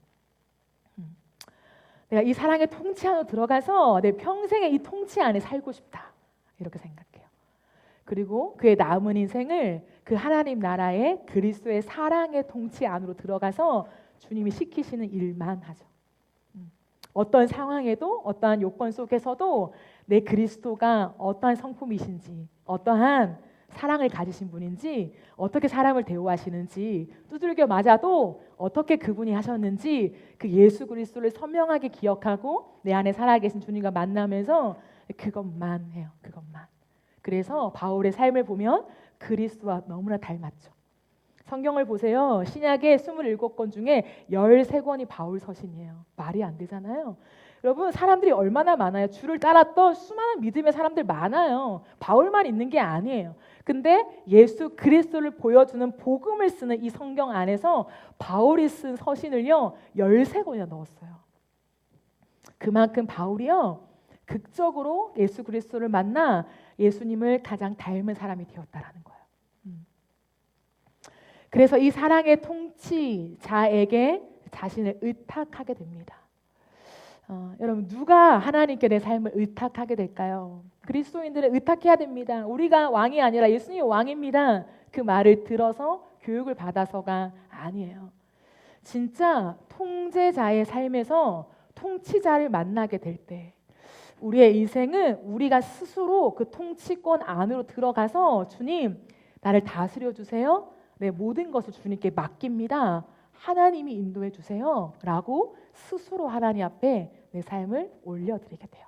내가 이 사랑의 통치 안으로 들어가서 내 평생에 이 통치 안에 살고 싶다. 이렇게 생각해요. 그리고 그의 남은 인생을 그 하나님 나라의 그리스도의 사랑의 통치 안으로 들어가서 주님이 시키시는 일만 하죠. 어떤 상황에도 어떠한 요건 속에서도 내 그리스도가 어떠한 성품이신지 어떠한 사랑을 가지신 분인지 어떻게 사람을 대우하시는지 두들겨 맞아도 어떻게 그분이 하셨는지 그 예수 그리스도를 선명하게 기억하고 내 안에 살아계신 주님과 만나면서 그것만 해요. 그것만. 그래서 바울의 삶을 보면 그리스도와 너무나 닮았죠. 성경을 보세요. 신약의 27권 중에 13권이 바울 서신이에요. 말이 안 되잖아요. 여러분 사람들이 얼마나 많아요. 주를 따랐던 수많은 믿음의 사람들 많아요. 바울만 있는 게 아니에요. 근데 예수 그리스도를 보여주는 복음을 쓰는 이 성경 안에서 바울이 쓴 서신을요 13권이나 넣었어요. 그만큼 바울이요 극적으로 예수 그리스도를 만나 예수님을 가장 닮은 사람이 되었다라는 거예요. 그래서 이 사랑의 통치자에게 자신을 의탁하게 됩니다. 여러분 누가 하나님께 내 삶을 의탁하게 될까요? 그리스도인들은 의탁해야 됩니다. 우리가 왕이 아니라 예수님이 왕입니다. 그 말을 들어서 교육을 받아서가 아니에요. 진짜 통제자의 삶에서 통치자를 만나게 될 때 우리의 인생은 우리가 스스로 그 통치권 안으로 들어가서 주님 나를 다스려 주세요. 내 모든 것을 주님께 맡깁니다. 하나님이 인도해 주세요. 라고 스스로 하나님 앞에 내 삶을 올려드리게 돼요.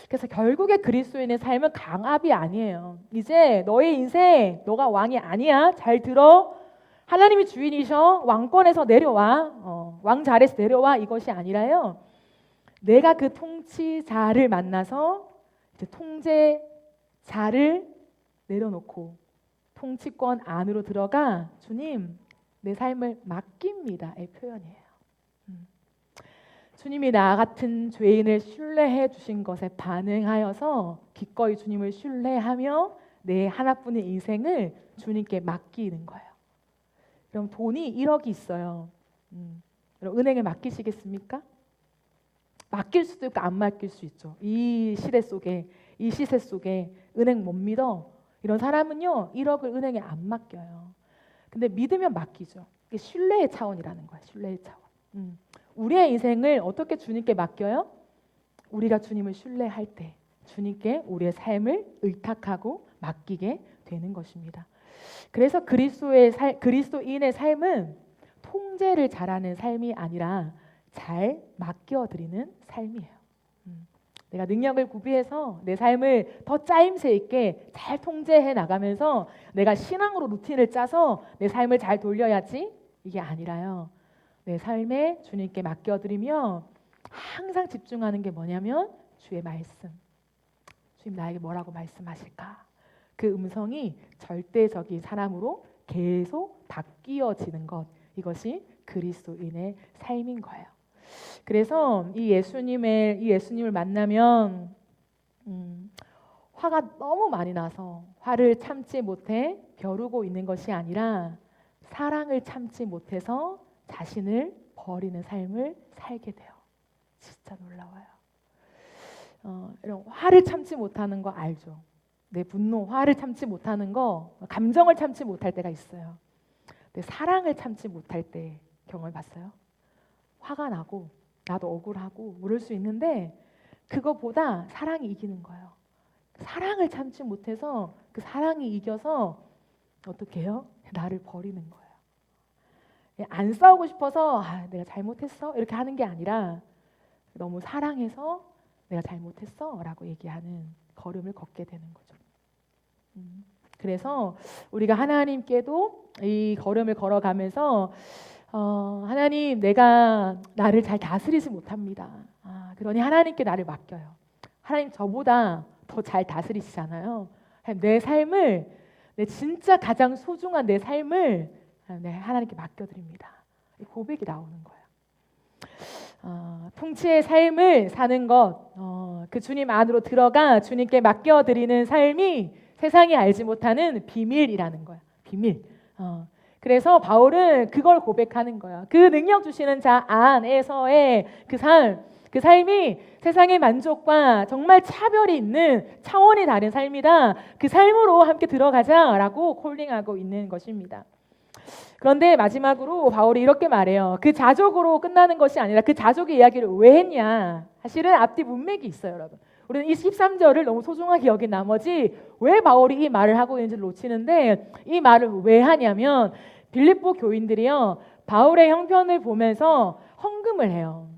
그래서 결국에 그리스도인의 삶은 강압이 아니에요. 이제 너의 인생 너가 왕이 아니야. 잘 들어. 하나님이 주인이셔. 왕권에서 내려와. 왕 자리에서 내려와. 이것이 아니라요. 내가 그 통치자를 만나서 이제 통제자를 내려놓고 통치권 안으로 들어가 주님 내 삶을 맡깁니다의 표현이에요. 주님이 나 같은 죄인을 신뢰해 주신 것에 반응하여서 기꺼이 주님을 신뢰하며 내 하나뿐인 인생을 주님께 맡기는 거예요. 그럼 돈이 1억이 있어요. 그럼 은행에 맡기시겠습니까? 맡길 수도 있고 안 맡길 수 있죠. 이 시대 속에, 이 시세 속에 은행 못 믿어? 이런 사람은요 1억을 은행에 안 맡겨요. 근데 믿으면 맡기죠. 이게 신뢰의 차원이라는 거예요. 신뢰의 차원. 우리의 인생을 어떻게 주님께 맡겨요? 우리가 주님을 신뢰할 때 주님께 우리의 삶을 의탁하고 맡기게 되는 것입니다. 그래서 그리스도인의 삶은 통제를 잘하는 삶이 아니라 잘 맡겨드리는 삶이에요. 내가 능력을 구비해서 내 삶을 더 짜임새 있게 잘 통제해 나가면서 내가 신앙으로 루틴을 짜서 내 삶을 잘 돌려야지 이게 아니라요. 내 삶에 주님께 맡겨드리며 항상 집중하는 게 뭐냐면 주의 말씀. 주님 나에게 뭐라고 말씀하실까? 그 음성이 절대적인 사람으로 계속 바뀌어지는 것. 이것이 그리스도인의 삶인 거예요. 그래서 이 예수님을 만나면 화가 너무 많이 나서 화를 참지 못해 벼르고 있는 것이 아니라 사랑을 참지 못해서 자신을 버리는 삶을 살게 돼요. 진짜 놀라워요. 이런 화를 참지 못하는 거 알죠? 내 분노, 화를 참지 못하는 거, 감정을 참지 못할 때가 있어요. 근데 사랑을 참지 못할 때 경험해 봤어요? 화가 나고 나도 억울하고 모를 수 있는데 그거보다 사랑이 이기는 거예요. 사랑을 참지 못해서 그 사랑이 이겨서 어떻게 해요? 나를 버리는 거예요. 안 싸우고 싶어서 내가 잘못했어 이렇게 하는 게 아니라 너무 사랑해서 내가 잘못했어 라고 얘기하는 걸음을 걷게 되는 거죠. 그래서 우리가 하나님께도 이 걸음을 걸어가면서 하나님 내가 나를 잘 다스리지 못합니다. 그러니 하나님께 나를 맡겨요. 하나님 저보다 더 잘 다스리시잖아요. 내 삶을 내 진짜 가장 소중한 내 삶을 하나님께 맡겨드립니다. 고백이 나오는 거예요. 통치의 삶을 사는 것, 그 주님 안으로 들어가 주님께 맡겨드리는 삶이 세상이 알지 못하는 비밀이라는 거야. 비밀. 그래서 바울은 그걸 고백하는 거야. 그 능력 주시는 자 안에서의 그 삶이 세상의 만족과 정말 차별이 있는 차원이 다른 삶이다. 그 삶으로 함께 들어가자라고 콜링하고 있는 것입니다. 그런데 마지막으로 바울이 이렇게 말해요. 그 자족으로 끝나는 것이 아니라 그 자족의 이야기를 왜 했냐. 사실은 앞뒤 문맥이 있어요, 여러분. 우리는 이 13절을 너무 소중하게 여긴 나머지 왜 바울이 이 말을 하고 있는지를 놓치는데 이 말을 왜 하냐면 빌립보 교인들이요. 바울의 형편을 보면서 헌금을 해요.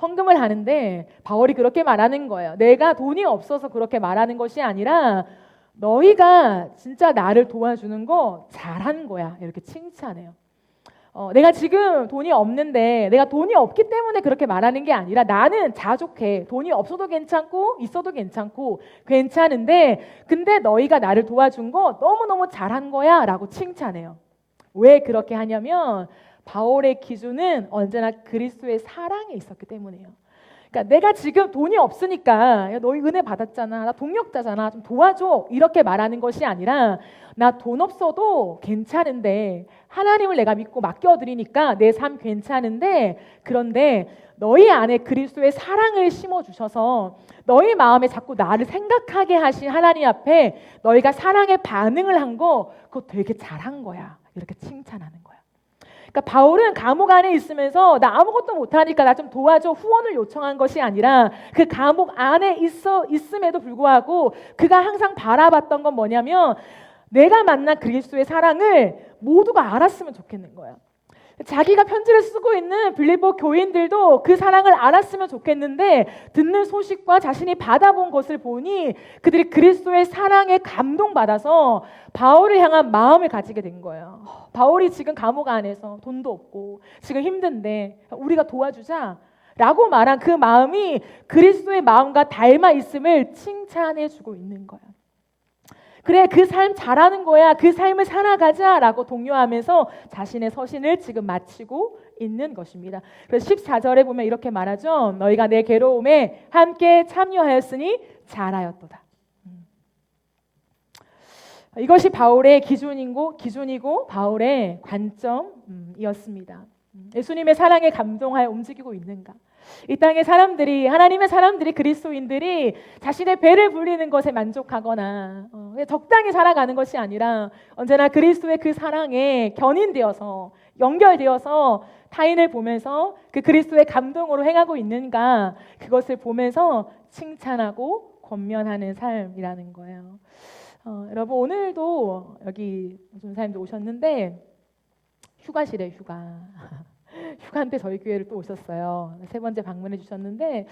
헌금을 하는데 바울이 그렇게 말하는 거예요. 내가 돈이 없어서 그렇게 말하는 것이 아니라 너희가 진짜 나를 도와주는 거 잘한 거야. 이렇게 칭찬해요. 내가 지금 돈이 없는데 내가 돈이 없기 때문에 그렇게 말하는 게 아니라 나는 자족해. 돈이 없어도 괜찮고 있어도 괜찮고 괜찮은데 근데 너희가 나를 도와준 거 너무너무 잘한 거야 라고 칭찬해요. 왜 그렇게 하냐면 바울의 기준은 언제나 그리스도의 사랑에 있었기 때문이에요. 그러니까 내가 지금 돈이 없으니까 야, 너희 은혜 받았잖아. 나 동력자잖아. 좀 도와줘. 이렇게 말하는 것이 아니라 나 돈 없어도 괜찮은데 하나님을 내가 믿고 맡겨드리니까 내 삶 괜찮은데 그런데 너희 안에 그리스도의 사랑을 심어주셔서 너희 마음에 자꾸 나를 생각하게 하신 하나님 앞에 너희가 사랑에 반응을 한 거 그거 되게 잘한 거야. 이렇게 칭찬하는 거야. 그러니까 바울은 감옥 안에 있으면서 나 아무것도 못하니까 나 좀 도와줘 후원을 요청한 것이 아니라 그 감옥 안에 있음에도 불구하고 그가 항상 바라봤던 건 뭐냐면 내가 만난 그리스도의 사랑을 모두가 알았으면 좋겠는 거야. 자기가 편지를 쓰고 있는 빌립보 교인들도 그 사랑을 알았으면 좋겠는데 듣는 소식과 자신이 받아본 것을 보니 그들이 그리스도의 사랑에 감동받아서 바울을 향한 마음을 가지게 된 거예요. 바울이 지금 감옥 안에서 돈도 없고 지금 힘든데 우리가 도와주자. 라고 말한 그 마음이 그리스도의 마음과 닮아 있음을 칭찬해 주고 있는 거야. 그래, 그 삶 잘하는 거야. 그 삶을 살아가자 라고 독려하면서 자신의 서신을 지금 마치고 있는 것입니다. 그래서 14절에 보면 이렇게 말하죠. 너희가 내 괴로움에 함께 참여하였으니 잘하였도다. 이것이 바울의 기준이고 바울의 관점이었습니다. 예수님의 사랑에 감동하여 움직이고 있는가? 이 땅의 사람들이, 하나님의 사람들이, 그리스도인들이 자신의 배를 불리는 것에 만족하거나 적당히 살아가는 것이 아니라 언제나 그리스도의 그 사랑에 견인되어서 연결되어서 타인을 보면서 그 그리스도의 감동으로 행하고 있는가, 그것을 보면서 칭찬하고 권면하는 삶이라는 거예요. 여러분, 오늘도 여기 전사님도 오셨는데 휴가시래, 휴가. 휴가한테 저희 교회를 또 오셨어요. 3번째 방문해 주셨는데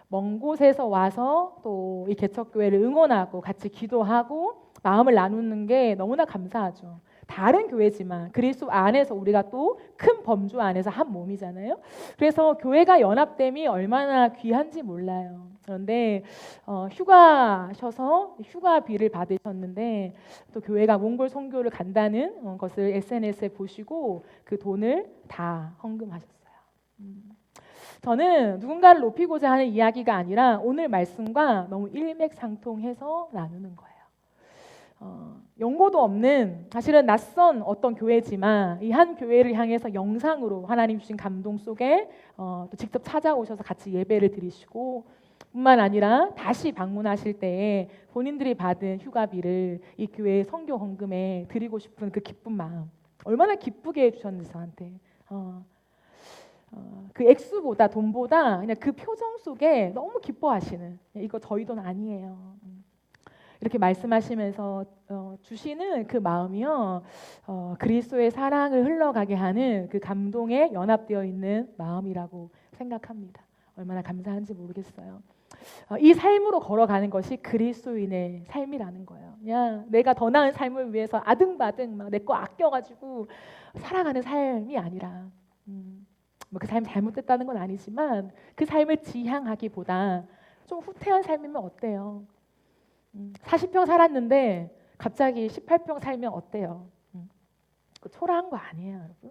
먼 곳에서 와서 또 이 개척교회를 응원하고 같이 기도하고 마음을 나누는 게 너무나 감사하죠. 다른 교회지만 그리스도 안에서 우리가 또 큰 범주 안에서 한 몸이잖아요. 그래서 교회가 연합됨이 얼마나 귀한지 몰라요. 그런데 휴가셔서 휴가비를 받으셨는데 또 교회가 몽골 선교를 간다는 것을 SNS에 보시고 그 돈을 다 헌금하셨어요. 저는 누군가를 높이고자 하는 이야기가 아니라 오늘 말씀과 너무 일맥상통해서 나누는 거예요. 연고도 없는 사실은 낯선 어떤 교회지만 이 한 교회를 향해서 영상으로 하나님 주신 감동 속에 또 직접 찾아오셔서 같이 예배를 드리시고 뿐만 아니라 다시 방문하실 때에 본인들이 받은 휴가비를 이 교회 선교 헌금에 드리고 싶은 그 기쁜 마음, 얼마나 기쁘게 해주셨는지 저한테 그 액수보다 돈보다 그냥 그 표정 속에 너무 기뻐하시는, 이거 저희 돈 아니에요 이렇게 말씀하시면서 주시는 그 마음이요, 그리스도의 사랑을 흘러가게 하는 그 감동에 연합되어 있는 마음이라고 생각합니다. 얼마나 감사한지 모르겠어요. 이 삶으로 걸어가는 것이 그리스도인의 삶이라는 거예요. 그냥 내가 더 나은 삶을 위해서 아등바등 막 내 거 아껴가지고 살아가는 삶이 아니라, 뭐 그 삶이 잘못됐다는 건 아니지만 그 삶을 지향하기보다 좀 후퇴한 삶이면 어때요? 40평 살았는데 갑자기 18평 살면 어때요? 그 초라한 거 아니에요, 여러분.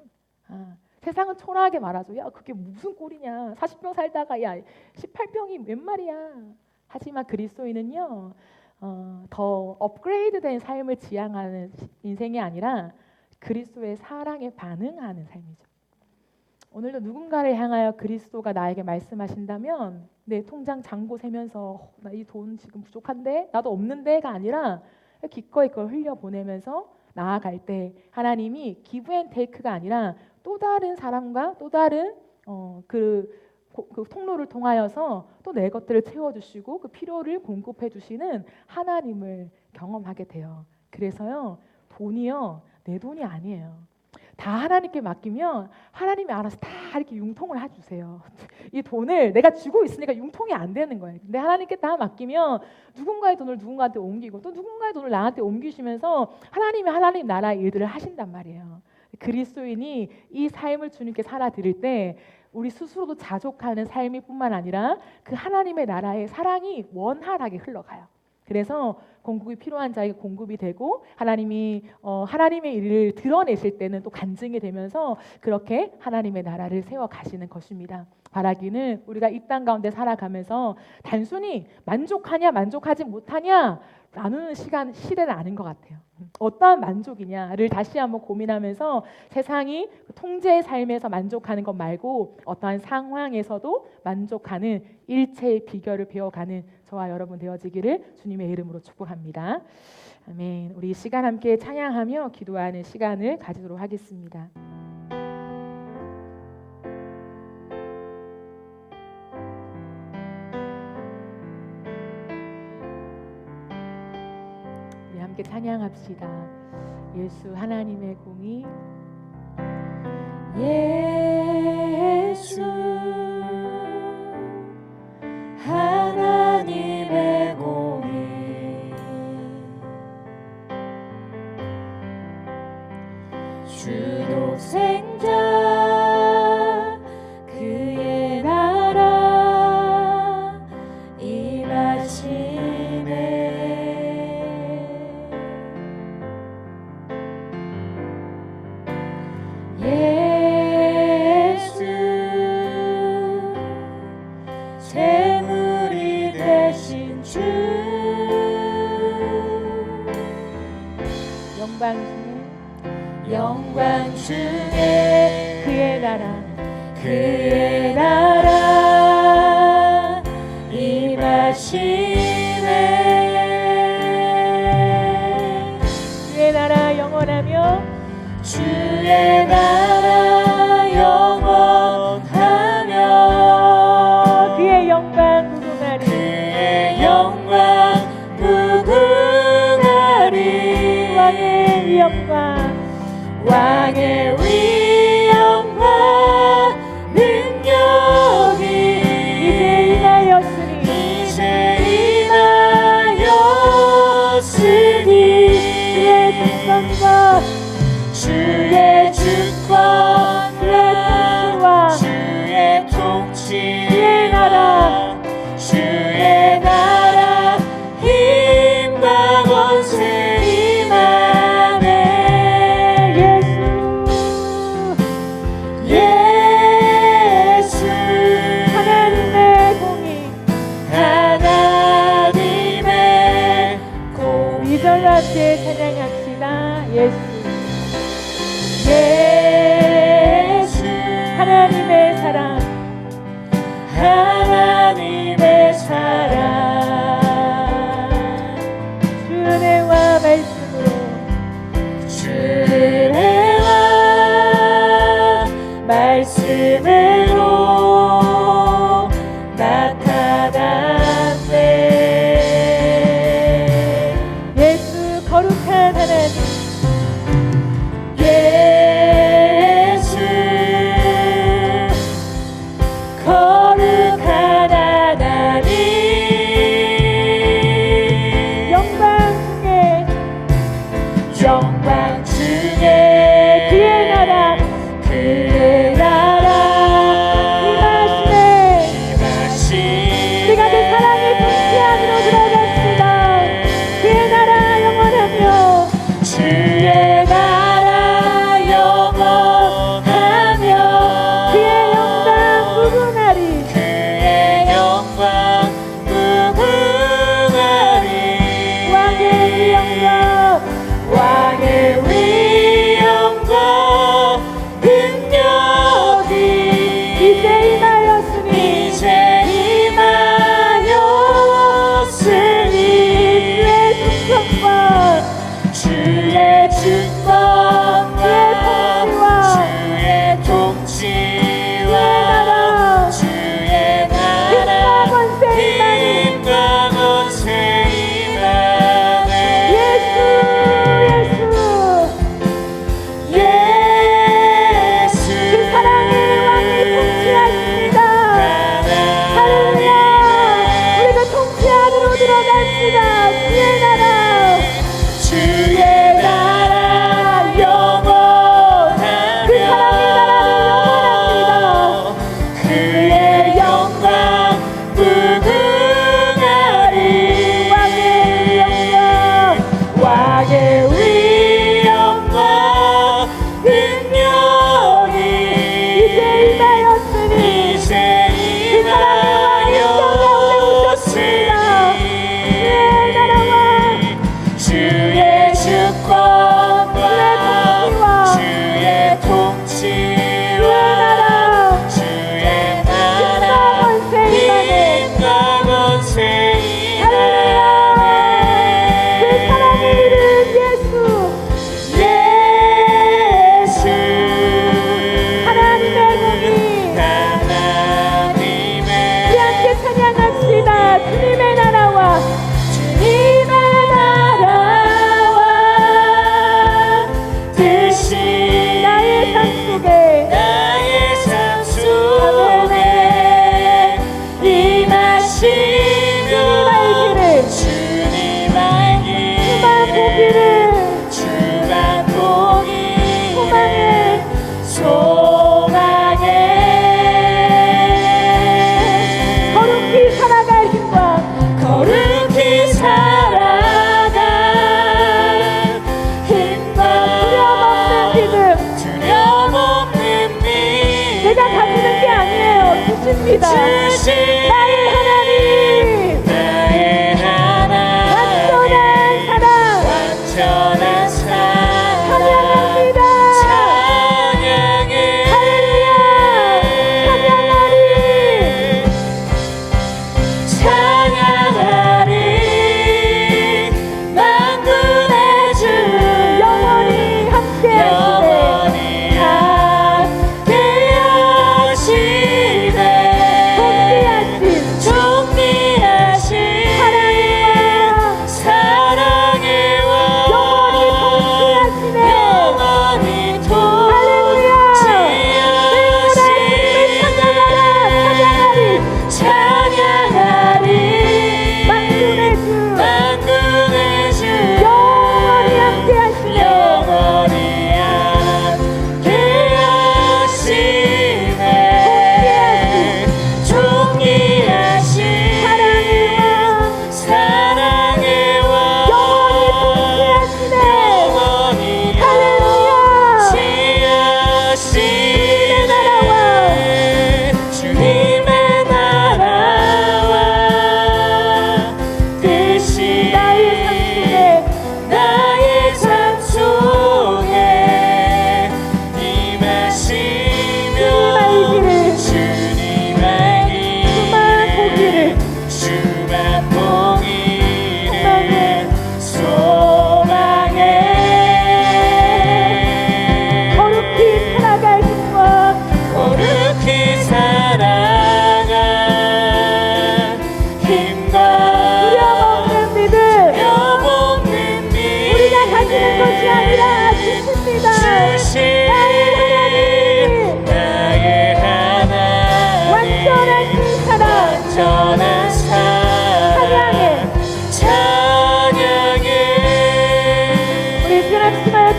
세상은 초라하게 말하죠. 야, 그게 무슨 꼴이냐? 40평 살다가 야, 18평이 웬 말이야? 하지만 그리스도인은요, 더 업그레이드된 삶을 지향하는 인생이 아니라 그리스도의 사랑에 반응하는 삶이죠. 오늘도 누군가를 향하여 그리스도가 나에게 말씀하신다면 내 통장 잔고 세면서 나 이 돈 지금 부족한데 나도 없는데가 아니라 기꺼이 그걸 흘려보내면서 나아갈 때 하나님이 기브 앤 테이크가 아니라 또 다른 사람과 또 다른 그 통로를 통하여서 또 내 것들을 채워주시고 그 필요를 공급해 주시는 하나님을 경험하게 돼요. 그래서요, 돈이요 내 돈이 아니에요. 다 하나님께 맡기면 하나님이 알아서 다 이렇게 융통을 해주세요. 이 돈을 내가 쥐고 있으니까 융통이 안 되는 거예요. 근데 하나님께 다 맡기면 누군가의 돈을 누군가한테 옮기고 또 누군가의 돈을 나한테 옮기시면서 하나님이 하나님 나라의 일들을 하신단 말이에요. 그리스도인이 이 삶을 주님께 살아드릴 때 우리 스스로도 자족하는 삶이 뿐만 아니라 그 하나님의 나라의 사랑이 원활하게 흘러가요. 그래서 공급이 필요한 자에게 공급이 되고 하나님이 하나님의 일을 드러내실 때는 또 간증이 되면서 그렇게 하나님의 나라를 세워 가시는 것입니다. 바라기는 우리가 이 땅 가운데 살아가면서 단순히 만족하냐 만족하지 못하냐 나누는 시대는 아닌 것 같아요. 어떠한 만족이냐를 다시 한번 고민하면서 세상이 통제의 삶에서 만족하는 것 말고 어떠한 상황에서도 만족하는 일체의 비결을 배워가는 저와 여러분 되어지기를 주님의 이름으로 축복합니다. 아멘. 우리 이 시간 함께 찬양하며 기도하는 시간을 가지도록 하겠습니다. 우리 함께 찬양합시다. 예수 하나님의 공의, 예수 하나님의 공의, 주 독생자 그의 나라 영광 중에 그의 나라 그의 나라 임하시네. 주의 나라 영원하며 주의 나라 영원하며 그의 영광 무궁하리 그의 영광 무궁하리. 왕의 위엄과 왕의 위엄과 능력이 이제 임하였으니 이제 임하였으니 주의 주권과 주의 통치와 주의 나라 주의 나라 힘과 권세 임하네. 예수 하나님의 공의 하나님의 공 이절로 함께 찬양합시다. 예수 하나님의 사랑 하나님의 사랑 주 은혜와 말씀으로 주의와 말씀으로 나타났네. 예수 거룩한 하나님 예수 거룩한 하나님 영광 중에 그의 나라 그의 나라 임하시네. 우리가 그 사랑의 통치 안으로 들어갔습니다. 그의 나라 영원하며 주의 나라 영원하며 그의 영광 무궁하리 그의 영광 무궁하리. 왕의 위엄과 왕의 위엄과 능력이 이제 임하였으니 이제 임하였으니 주의 주권과 주의 통치와 주의 나라 힘과 권세 임하네. 예수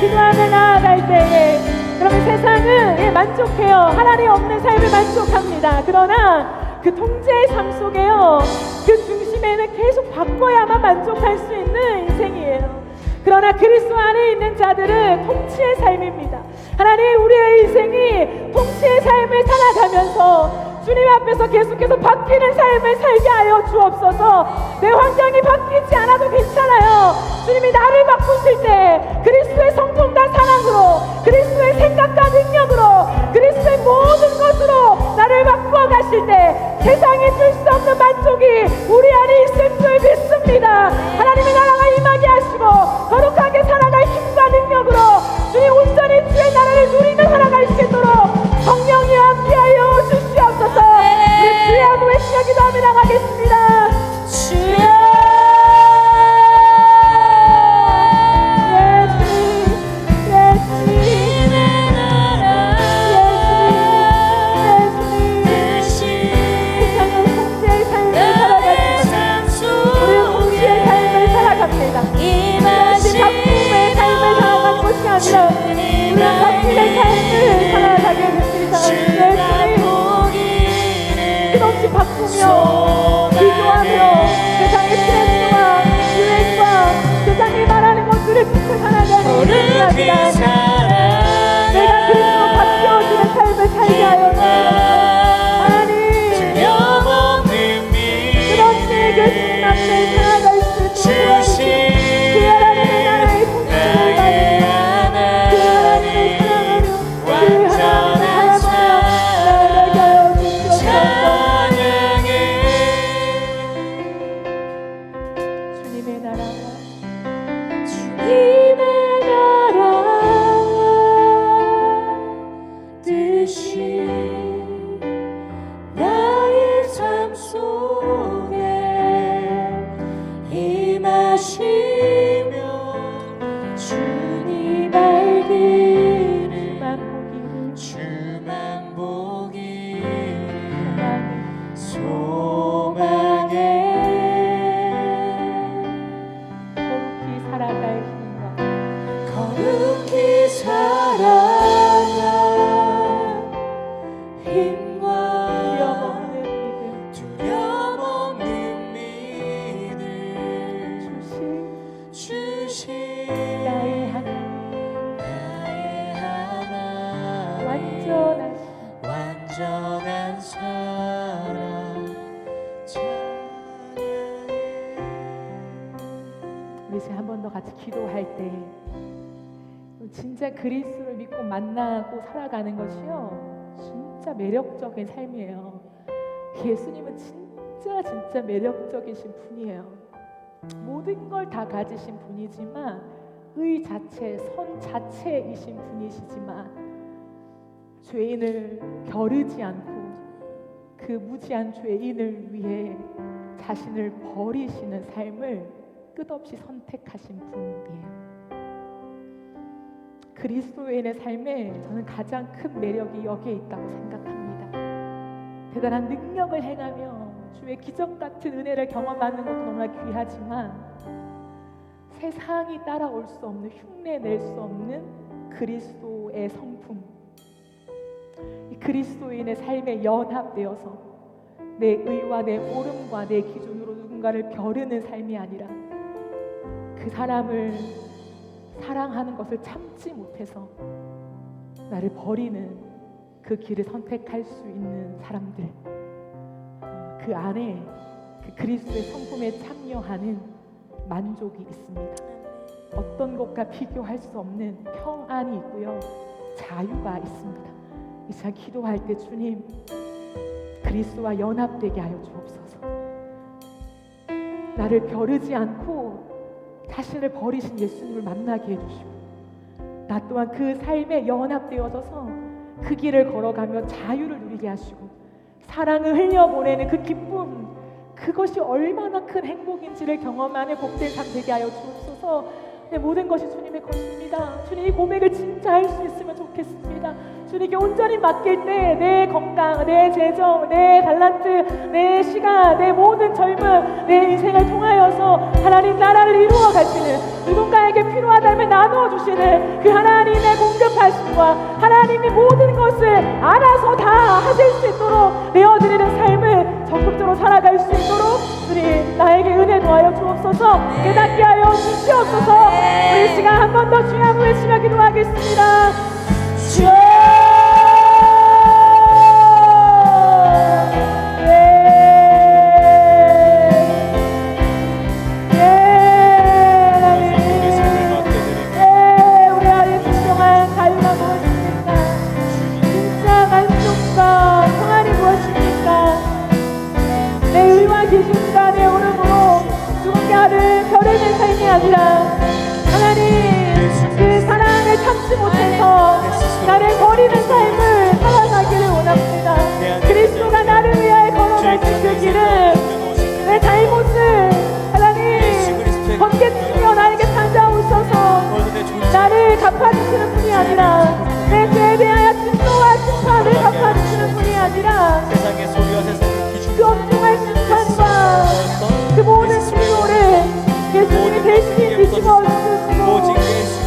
기도하며 나아갈 때에 여러분 세상은 만족해요. 하나님 없는 삶을 만족합니다. 그러나 그 통제의 삶 속에요, 그 중심에는 계속 바꿔야만 만족할 수 있는 인생이에요. 그러나 그리스도 안에 있는 자들은 통치의 삶입니다. 하나님, 우리의 인생이 통치의 삶을 살아가면서 주님 앞에서 계속해서 바뀌는 삶을 살게 하여 주옵소서. 내 환경이 바뀌지 않아도 괜찮아요. 주님이 나를 바꾸실 때 그리스도의 성품과 사랑으로, 그리스도의 생각과 능력으로, 그리스도의 모든 것으로 나를 바꾸어 가실 때 세상이 줄 수 없는 만족이 우리 안에 있을 줄 믿습니다. 하나님의 나라가 임하게 하시고 거룩하게 살아갈 힘과 능력으로 주님 온전히 주의 나라를 누리며 살아갈 수 있도록 성령이 함께하여 주시옵소서. 우리 주의 한번 외치며 기도하며 나가겠습니다. 주여 끝없이 바꾸며 비교하며 세상의 트렌드와 유행과 세상이 말하는 것들을 듣고 살아가는 인생이라. 내가 그리스도 바뀌어지는 삶을 살게 하여 주옵소서. 하나님, 끝없이 그 주님 앞에 살아갈 수 있도록 그 하나님의 나라의 통치를 받으며 그 하나님을 사랑하며 그 하나님을 나아가게 하여 주옵소서. 주님의 나라와 뜻이 나의 삶 속에 임하시며 주님 알기를 주만 보기를 소망해 거룩히 살아갈 힘과 거룩히 살아갈 힘과 두려움없는 믿음 주신 나의 하나님 완전한 사랑 우리 이제 한 번 더 같이 기도할 때 진짜 그리스도를 믿고 만나고 살아가는 것이요 진짜 매력적인 삶이에요. 예수님은 진짜 매력적이신 분이에요. 모든 걸 다 가지신 분이지만 의 자체, 선 자체이신 분이시지만 죄인을 겨르지 않고 그 무지한 죄인을 위해 자신을 버리시는 삶을 끝없이 선택하신 분이에요. 그리스도인의 삶에 저는 가장 큰 매력이 여기에 있다고 생각합니다. 대단한 능력을 행하며 주의 기적 같은 은혜를 경험하는 것도 너무나 귀하지만 세상이 따라올 수 없는, 흉내 낼 수 없는 그리스도의 성품, 이 그리스도인의 삶에 연합되어서 내 의와 내 옳음과 내 기준으로 누군가를 겨르는 삶이 아니라 그 사람을 사랑하는 것을 참지 못해서 나를 버리는 그 길을 선택할 수 있는 사람들, 그 안에 그 그리스도의 성품에 참여하는 만족이 있습니다. 어떤 것과 비교할 수 없는 평안이 있고요, 자유가 있습니다. 이 시간 기도할 때 주님, 그리스도와 연합되게 하여 주옵소서. 나를 겨르지 않고 자신을 버리신 예수님을 만나게 해주시고 나 또한 그 삶에 연합되어져서 그 길을 걸어가며 자유를 누리게 하시고 사랑을 흘려보내는 그 기쁨, 그것이 얼마나 큰 행복인지를 경험하는 복된 삶 되게 하여 주옵소서. 내 모든 것이 주님의 것입니다. 주님, 이 고백을 진짜 할 수 있으면 좋겠습니다. 주님께 온전히 맡길 때 내 건강, 내 재정, 내 달란트, 내 시간, 내 모든 젊음, 내 인생을 통하여서 하나님 나라를 이루어 가시는, 누군가에게 필요하다면 나누어 채워주시는 그 하나님의 공급하심과 하나님이 모든 것을 알아서 다 하실 수 있도록 내어드리는 삶을 적극적으로 살아갈 수 있도록 주님 나에게 은혜 더하여 주옵소서. 깨닫게 하여 주시옵소서. 우리 시간 한 번 더 주여 한번 외치며 기도하겠습니다. 주여 아니라 하나님 그 사랑을 참지 못해서 나를 버리는 삶을 살아가기를 원합니다. 그리스도가 나를 위하여 걸어가신 그 길은 내 잘못을 하나님 번개치며 나에게 찾아오셔서 나를 갚아주시는 분이 아니라 내 죄에 대하여 진노와 심판을 갚아주시는 분이 아니라 그 엄중한 심판과 그 모든 진노를 예수님이 대신에 지시고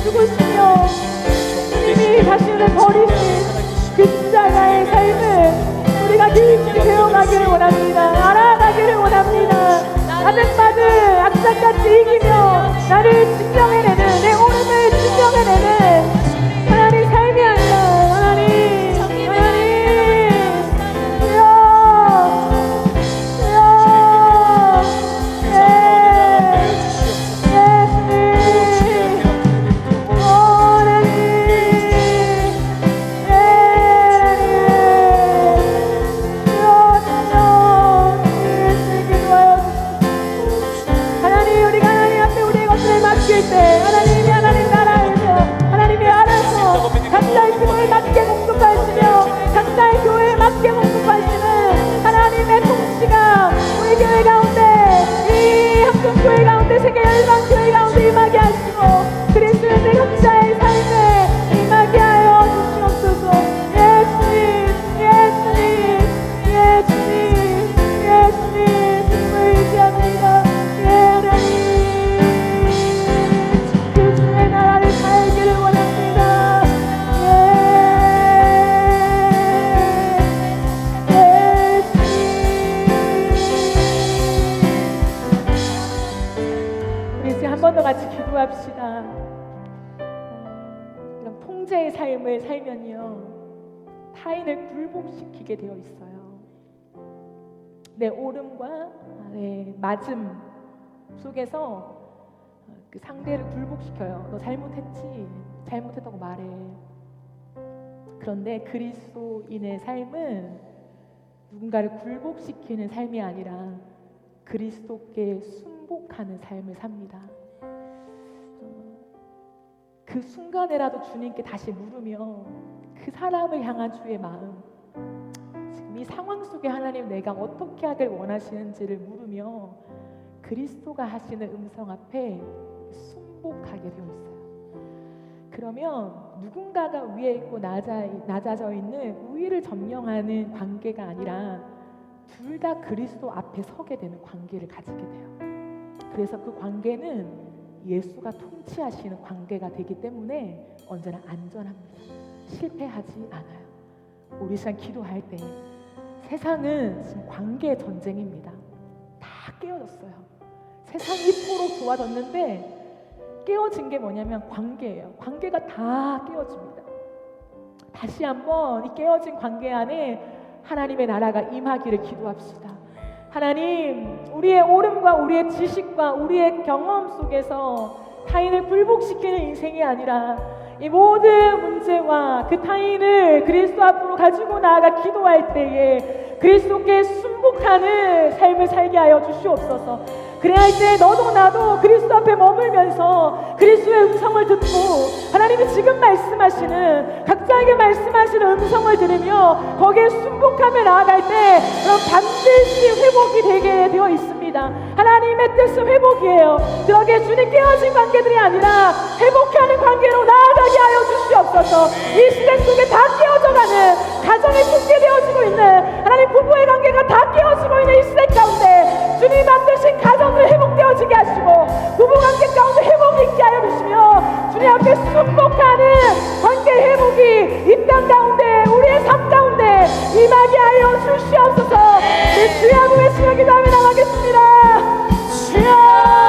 죽으시며 주님이 자신을 버리신 그 십자가의 삶을 우리가 길이 배워가기를 원합니다. 알아가기를 원합니다. 아등바등 악착같이 이기며 나를 증명해내는 내 오름을 증명해내는 하나님 삶이 아니라 하나님 기도합시다. 이런 통제의 삶을 살면요 타인을 굴복시키게 되어 있어요. 내 오름과 내 맞음 속에서 그 상대를 굴복시켜요. 너 잘못했지? 잘못했다고 말해. 그런데 그리스도인의 삶은 누군가를 굴복시키는 삶이 아니라 그리스도께 순복하는 삶을 삽니다. 그 순간에라도 주님께 다시 물으며 그 사람을 향한 주의 마음, 지금 이 상황 속에 하나님 내가 어떻게 하길 원하시는지를 물으며 그리스도가 하시는 음성 앞에 순복하게 되어 있어요. 그러면 누군가가 위에 있고 낮아져 있는 우위를 점령하는 관계가 아니라 둘 다 그리스도 앞에 서게 되는 관계를 가지게 돼요. 그래서 그 관계는 예수가 통치하시는 관계가 되기 때문에 언제나 안전합니다. 실패하지 않아요. 우리 시간 기도할 때 세상은 지금 관계 전쟁입니다. 다 깨어졌어요. 세상이 이토록 좋아졌는데 깨어진 게 뭐냐면 관계예요. 관계가 다 깨어집니다. 다시 한번 이 깨어진 관계 안에 하나님의 나라가 임하기를 기도합시다. 하나님, 우리의 오름과 우리의 지식과 우리의 경험 속에서 타인을 굴복시키는 인생이 아니라 이 모든 문제와 그 타인을 그리스도 앞으로 가지고 나아가 기도할 때에 그리스도께 순복하는 삶을 살게 하여 주시옵소서. 그래야 할 때 너도 나도 그리스도 앞에 머물면서 그리스도의 음성을 듣고 하나님이 지금 말씀하시는 각자에게 말씀하시는 음성을 들으며 거기에 순복하며 나아갈 때 그럼 반드시 회복이 되게 되어 있습니다. 하나님의 뜻은 회복이에요. 그러기에 주님 깨어진 관계들이 아니라 회복하는 관계로 나아가게 하여 주시옵소서. 이 시대 속에 다 깨어져가는 가정이 붕괴되어지고 있는 하나님 부부의 관계가 다 깨어지고 있는 이 시대 가운데 주님 만드신 가정들 회복되어지게 하시고 부부관계 가운데 회복이 있게 하여 주시며 주님 앞에 순복하는 관계 회복이 이 땅 가운데 우리의 삶 가운데 임하게 하여 주시옵소서. 우리 주의 앞에 외치며 기도하며 나가겠습니다. 주여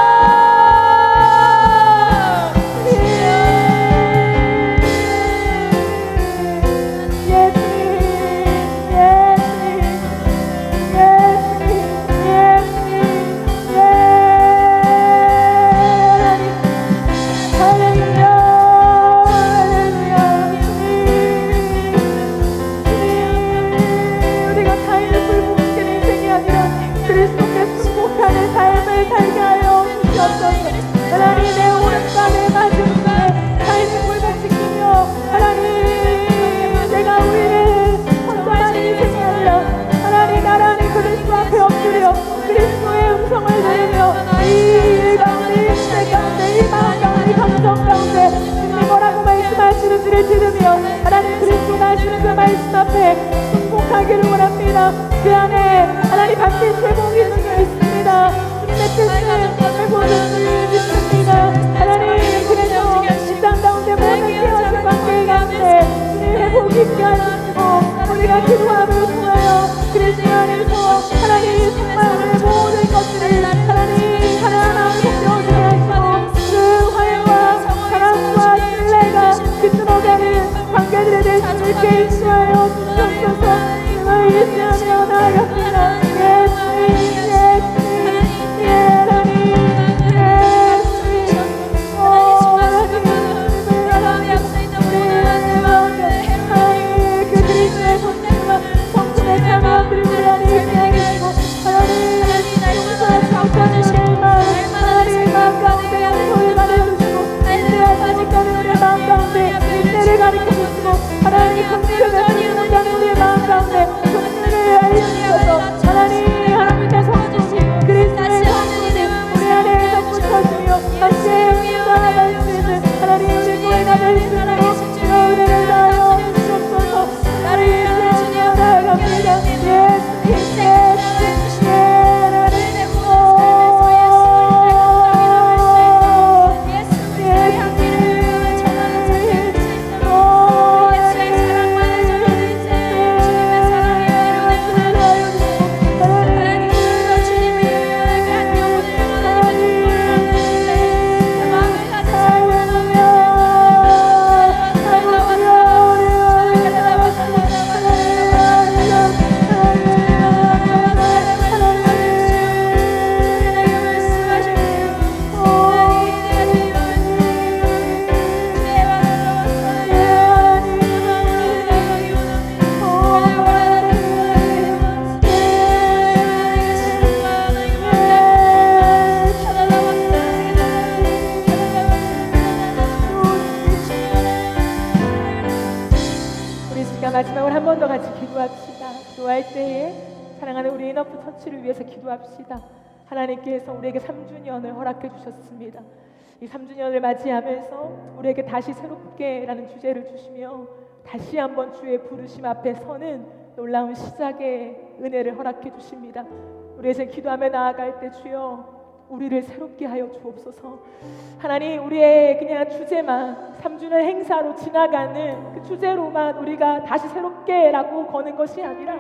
들으며 하나님 그리스도가 하시는 그 말씀 앞에 순복하기를 원합니다. 그 안에 하나님 반드시 회복이 있는 있습니다. 주님의 뜻은 회복을 믿습니다. 하나님 그래서 이 땅 가운데 모든 깨어진 관계 가운데 주님 회복이 있게 하시고 우리가 기도함을 통하여 그리스도 안에서 하나님 정말 우리의 모든 것들을 하나님 하나하나 회복되어지게 하시고 그 화해와 사랑과 신뢰가 깃들어가는 관계들에 대해서 주님께 인수하여 주옵소서. 주님을 인수하며 나아갑니다. 하나님 성령을 우리의 마음 가운데 성령을 알려주셔서 하나님의 성품이 그리스도의 성품이 우리 안에 덮어주며 다시 살아갈 수 있는 하나님 우리 교회가 될 수 있도록 주여 은혜를 다하여 주옵소서. 나를 인도하며 나아갑니다. 마지막으로 한 번 더 같이 기도합시다. 기도할 때에 사랑하는 우리 인어프 처치를 위해서 기도합시다. 하나님께서 우리에게 3주년을 허락해 주셨습니다. 이 3주년을 맞이하면서 우리에게 다시 새롭게 라는 주제를 주시며 다시 한번 주의 부르심 앞에 서는 놀라운 시작의 은혜를 허락해 주십니다. 우리 이제 기도하며 나아갈 때 주여 우리를 새롭게 하여 주옵소서. 하나님 우리의 그냥 주제만 3주년 행사로 지나가는 그 주제로만 우리가 다시 새롭게 라고 거는 것이 아니라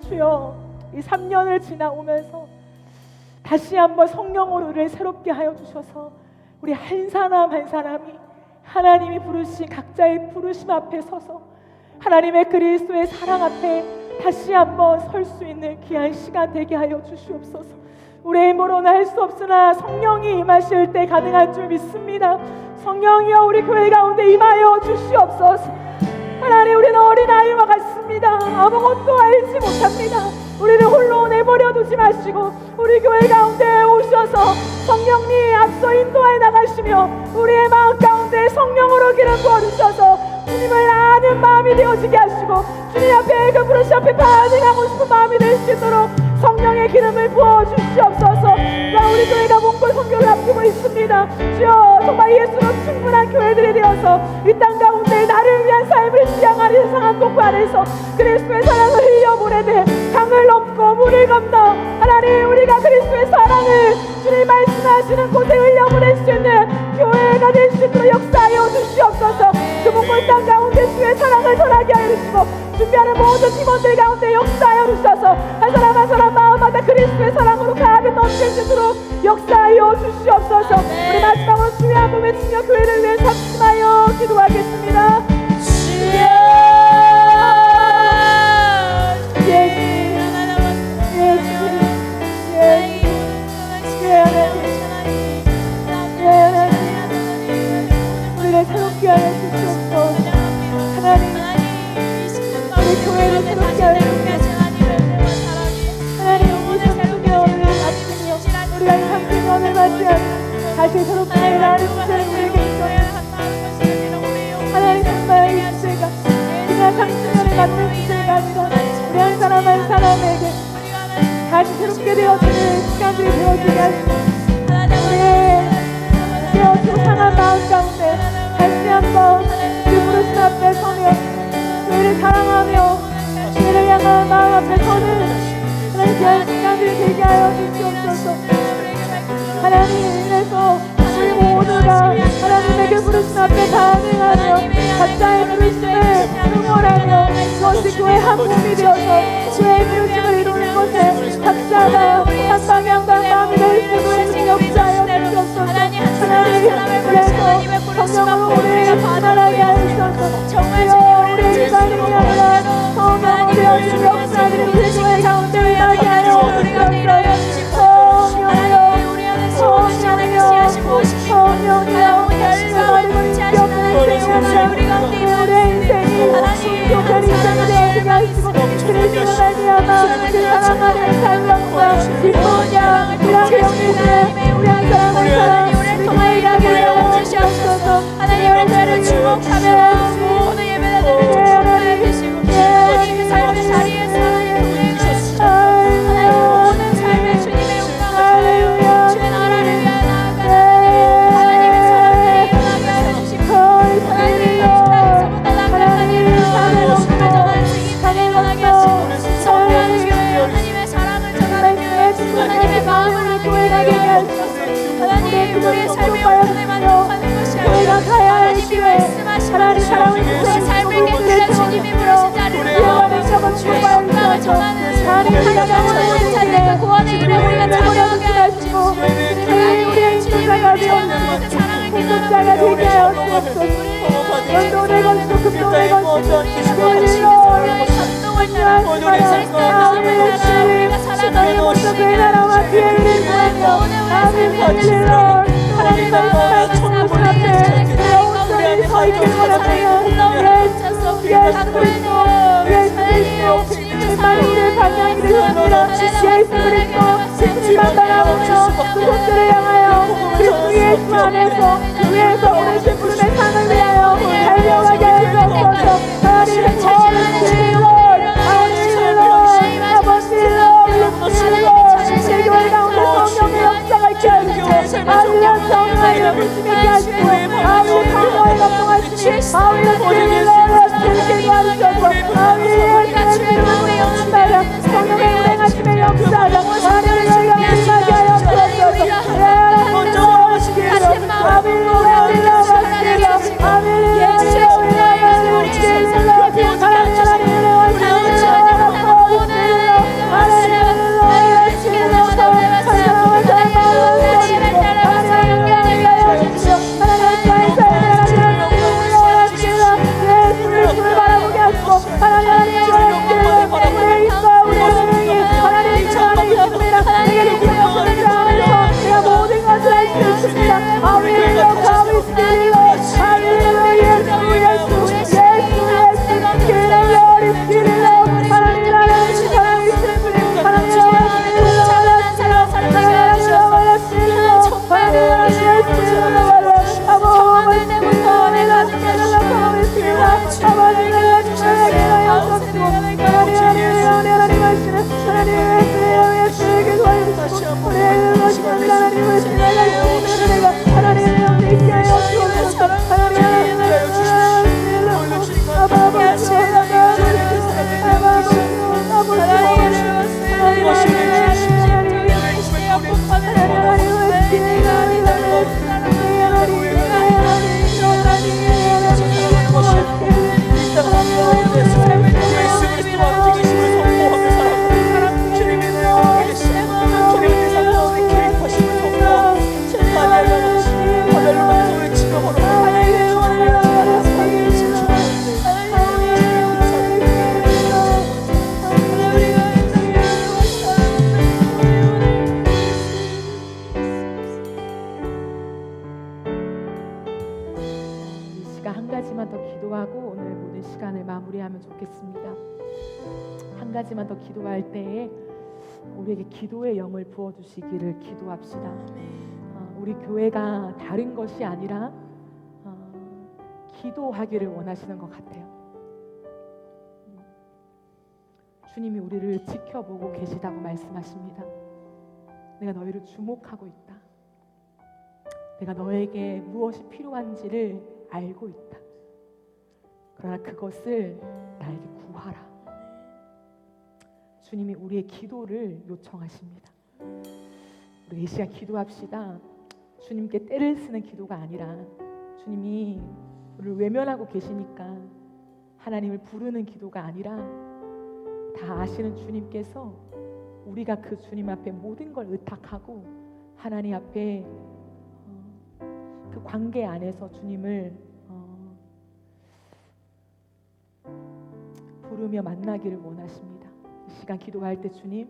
주여 이 3년을 지나오면서 다시 한번 성령으로 우리를 새롭게 하여 주셔서 우리 한 사람 한 사람이 하나님이 부르신 각자의 부르심 앞에 서서 하나님의 그리스도의 사랑 앞에 다시 한번 설 수 있는 귀한 시간 되게 하여 주시옵소서. 우리의 힘으로는 할 수 없으나 성령이 임하실 때 가능한 줄 믿습니다. 성령이여 우리 교회 가운데 임하여 주시옵소서. 하나님 우리는 어린아이와 같습니다. 아무것도 알지 못합니다. 우리를 홀로 내버려 두지 마시고 우리 교회 가운데 오셔서 성령님 앞서 인도해 나가시며 우리의 마음 가운데 성령으로 기름 부어주셔서 주님을 아는 마음이 되어지게 하시고 주님 앞에 그 부르심 앞에 반응하고 싶은 마음이 될 수 있도록 성령의 기름을 부어주시옵소서. 우리 교회가 몽골 선교를 앞두고 있습니다. 주여 정말 예수로 충분한 교회들이 되어서 이 땅 가운데 나를 위한 삶을 지향하는 세상한 곳 안에서 그리스도의 사랑을 흘려보내되 강을 넘고 물을 건너 하나님 우리가 그리스도의 사랑을 주님 말씀하시는 곳에 흘려보낼 수 있는 교회가 될 수 있도록 역사하여 하시고 준비하는 모든 팀원들 가운데 역사하여 주셔서 한 사람 한 사람 마음마다 그리스도의 사랑으로 가득 넘칠 수 있도록 역사하여 주시옵소서. 우리 마지막으로 주의 한번 외치며 교회를 위해 삼심하여 기도하겠습니다. 우리를 새롭게 하여 주시옵소서. 하나님, 우리 교회를 새롭게 하여 주시옵소서. 하나님, 오늘 새롭게 오늘 아침이요 우리가 이 상승원을 맞이하며 다시 새롭게 일하는 주제를 우리에게 주옵소서. 하나님, 정말 이 주제가 그냥 상승원을 맞는 주제가 아니라 우리 한 사람 한 사람에게 다시 새롭게 되어지는 시간들이 되어지게 하시고 우리의 깨어지고 상한 마음 가운데 다시 한번 그 부르신 앞에 서며 교회를 사랑하며 교회를 향한 마음 앞에 서는 하나님 귀한 시간들이 되게 하여 주시옵소서. 하나님, 이래서 우리 모두가 하나님에게 부르신 앞에 반응하며 각자의 부르심을 응원하며 그것이 교회 한 몸이 되어서 교회의 부르심을 이루는 것에 각자가 한 방향과 마음이 될 수 있는 역사하여 주옵소서. 하나님, 그래서 성령으로 우리를 반환하게 하시옵소서. 주여, 우리의 일반이 아니라 성령으로 되어진 역사들이 우리 교회 가운데 임하게 하여 주옵소서. 성령이여 열방을 인격을 우리의 인생이 풍족한 인생이 되어지게 하시고 그리스도 말미암아 그 사랑 안에 살면서 기쁨이야 일하게 여기시네 우리 한 사람 한 사람 우리 통하여 일하게 하여 주시옵소서. 하나님, 우리 죄를 주목하며 모든 예배를 드리는 주시고 하나님, 그 삶의 자리에 살아야 주시옵소서. 하나님, 모든 삶의 주님의 영광을 주의 나라를 위하여 나아가는 하나님의 사랑을 일어나게 하여 주시고 하나님, 하나님의 사랑을 전하는 증인들이 일어나게 하시고 성령의 교회 하나님의 사랑을 전하는 교회 하나님의 마음을 일어나게 하시고 하나님, 우리의 삶의 영혼을 만족하는 것이 아니라 하나님이 말씀하시는 우리의 삶을 깨뜨려 주님이 부르신 자리로 나아가고 주의 영광을 전하는 하나님의 영혼을 찾는 그 구원의 일을 우리가 참여하게 하시고 우리의 주님을 위하여 그 사랑을 깨달아 되게 하여 주옵소서. 연돈의 것이고 금돈의 것이고 감동을 따라 그리스도의 사랑을 우리가 살아가는 것이 나라와 그의 일을 구하며 아멘. 할렐루야. 하나님 말씀 앞에 내 온전히 서 있길 원합니다. 예수 그리스도 주님의 우리의 방향이 되셨습니다. 예수 그리스도 주님만 바라보며 그 손들을 향하여 그리스도 예수 안에서 그 위에서 오늘 부름의 상을 위하여 달려가게 하여 주옵소서. 하나님의 저를 주일로 교회 가운데 성령의 역사가 있게 하시고 아우리란 성령의 부심이 있게 하시고 아우리 강도의 감동하시니 아우리의 주일로 주시게 하시옵소서. 아우리의 주일로 영원하라 성령의 운행하심의 역사가 하나님을 열려 임하게 하여 주옵소서. 하나님을 오시기로 아비로 아비로 Yes. 우리가 한 가지만 더 기도하고 오늘 모든 시간을 마무리하면 좋겠습니다. 한 가지만 더 기도할 때에 우리에게 기도의 영을 부어주시기를 기도합시다. 우리 교회가 다른 것이 아니라 기도하기를 원하시는 것 같아요. 주님이 우리를 지켜보고 계시다고 말씀하십니다. 내가 너희를 주목하고 있다. 내가 너에게 무엇이 필요한지를 알고 있다. 그러나 그것을 나에게 구하라. 주님이 우리의 기도를 요청하십니다. 우리 이 시간 기도합시다. 주님께 때를 쓰는 기도가 아니라 주님이 우리를 외면하고 계시니까 하나님을 부르는 기도가 아니라 다 아시는 주님께서 우리가 그 주님 앞에 모든 걸 의탁하고 하나님 앞에 그 관계 안에서 주님을 부르며 만나기를 원하십니다. 이 시간 기도할 때 주님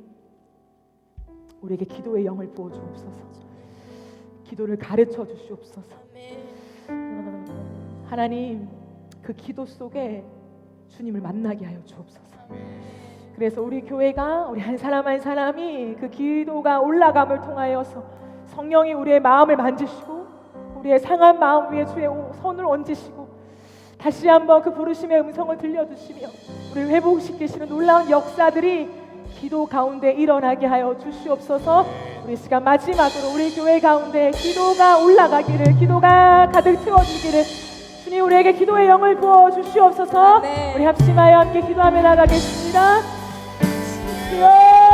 우리에게 기도의 영을 부어 주옵소서. 기도를 가르쳐 주시옵소서. 하나님 그 기도 속에 주님을 만나게 하여 주옵소서. 그래서 우리 교회가 우리 한 사람 한 사람이 그 기도가 올라감을 통하여서 성령이 우리의 마음을 만지시고 우리의 상한 마음 위에 주의 손을 얹으시고 다시 한번 그 부르심의 음성을 들려주시며 우리를 회복시키시는 놀라운 역사들이 기도 가운데 일어나게 하여 주시옵소서. 우리 시간 마지막으로 우리 교회 가운데 기도가 올라가기를, 기도가 가득 채워주기를 주님 우리에게 기도의 영을 부어 주시옵소서. 우리 합심하여 함께 기도하며 나가겠습니다. 주여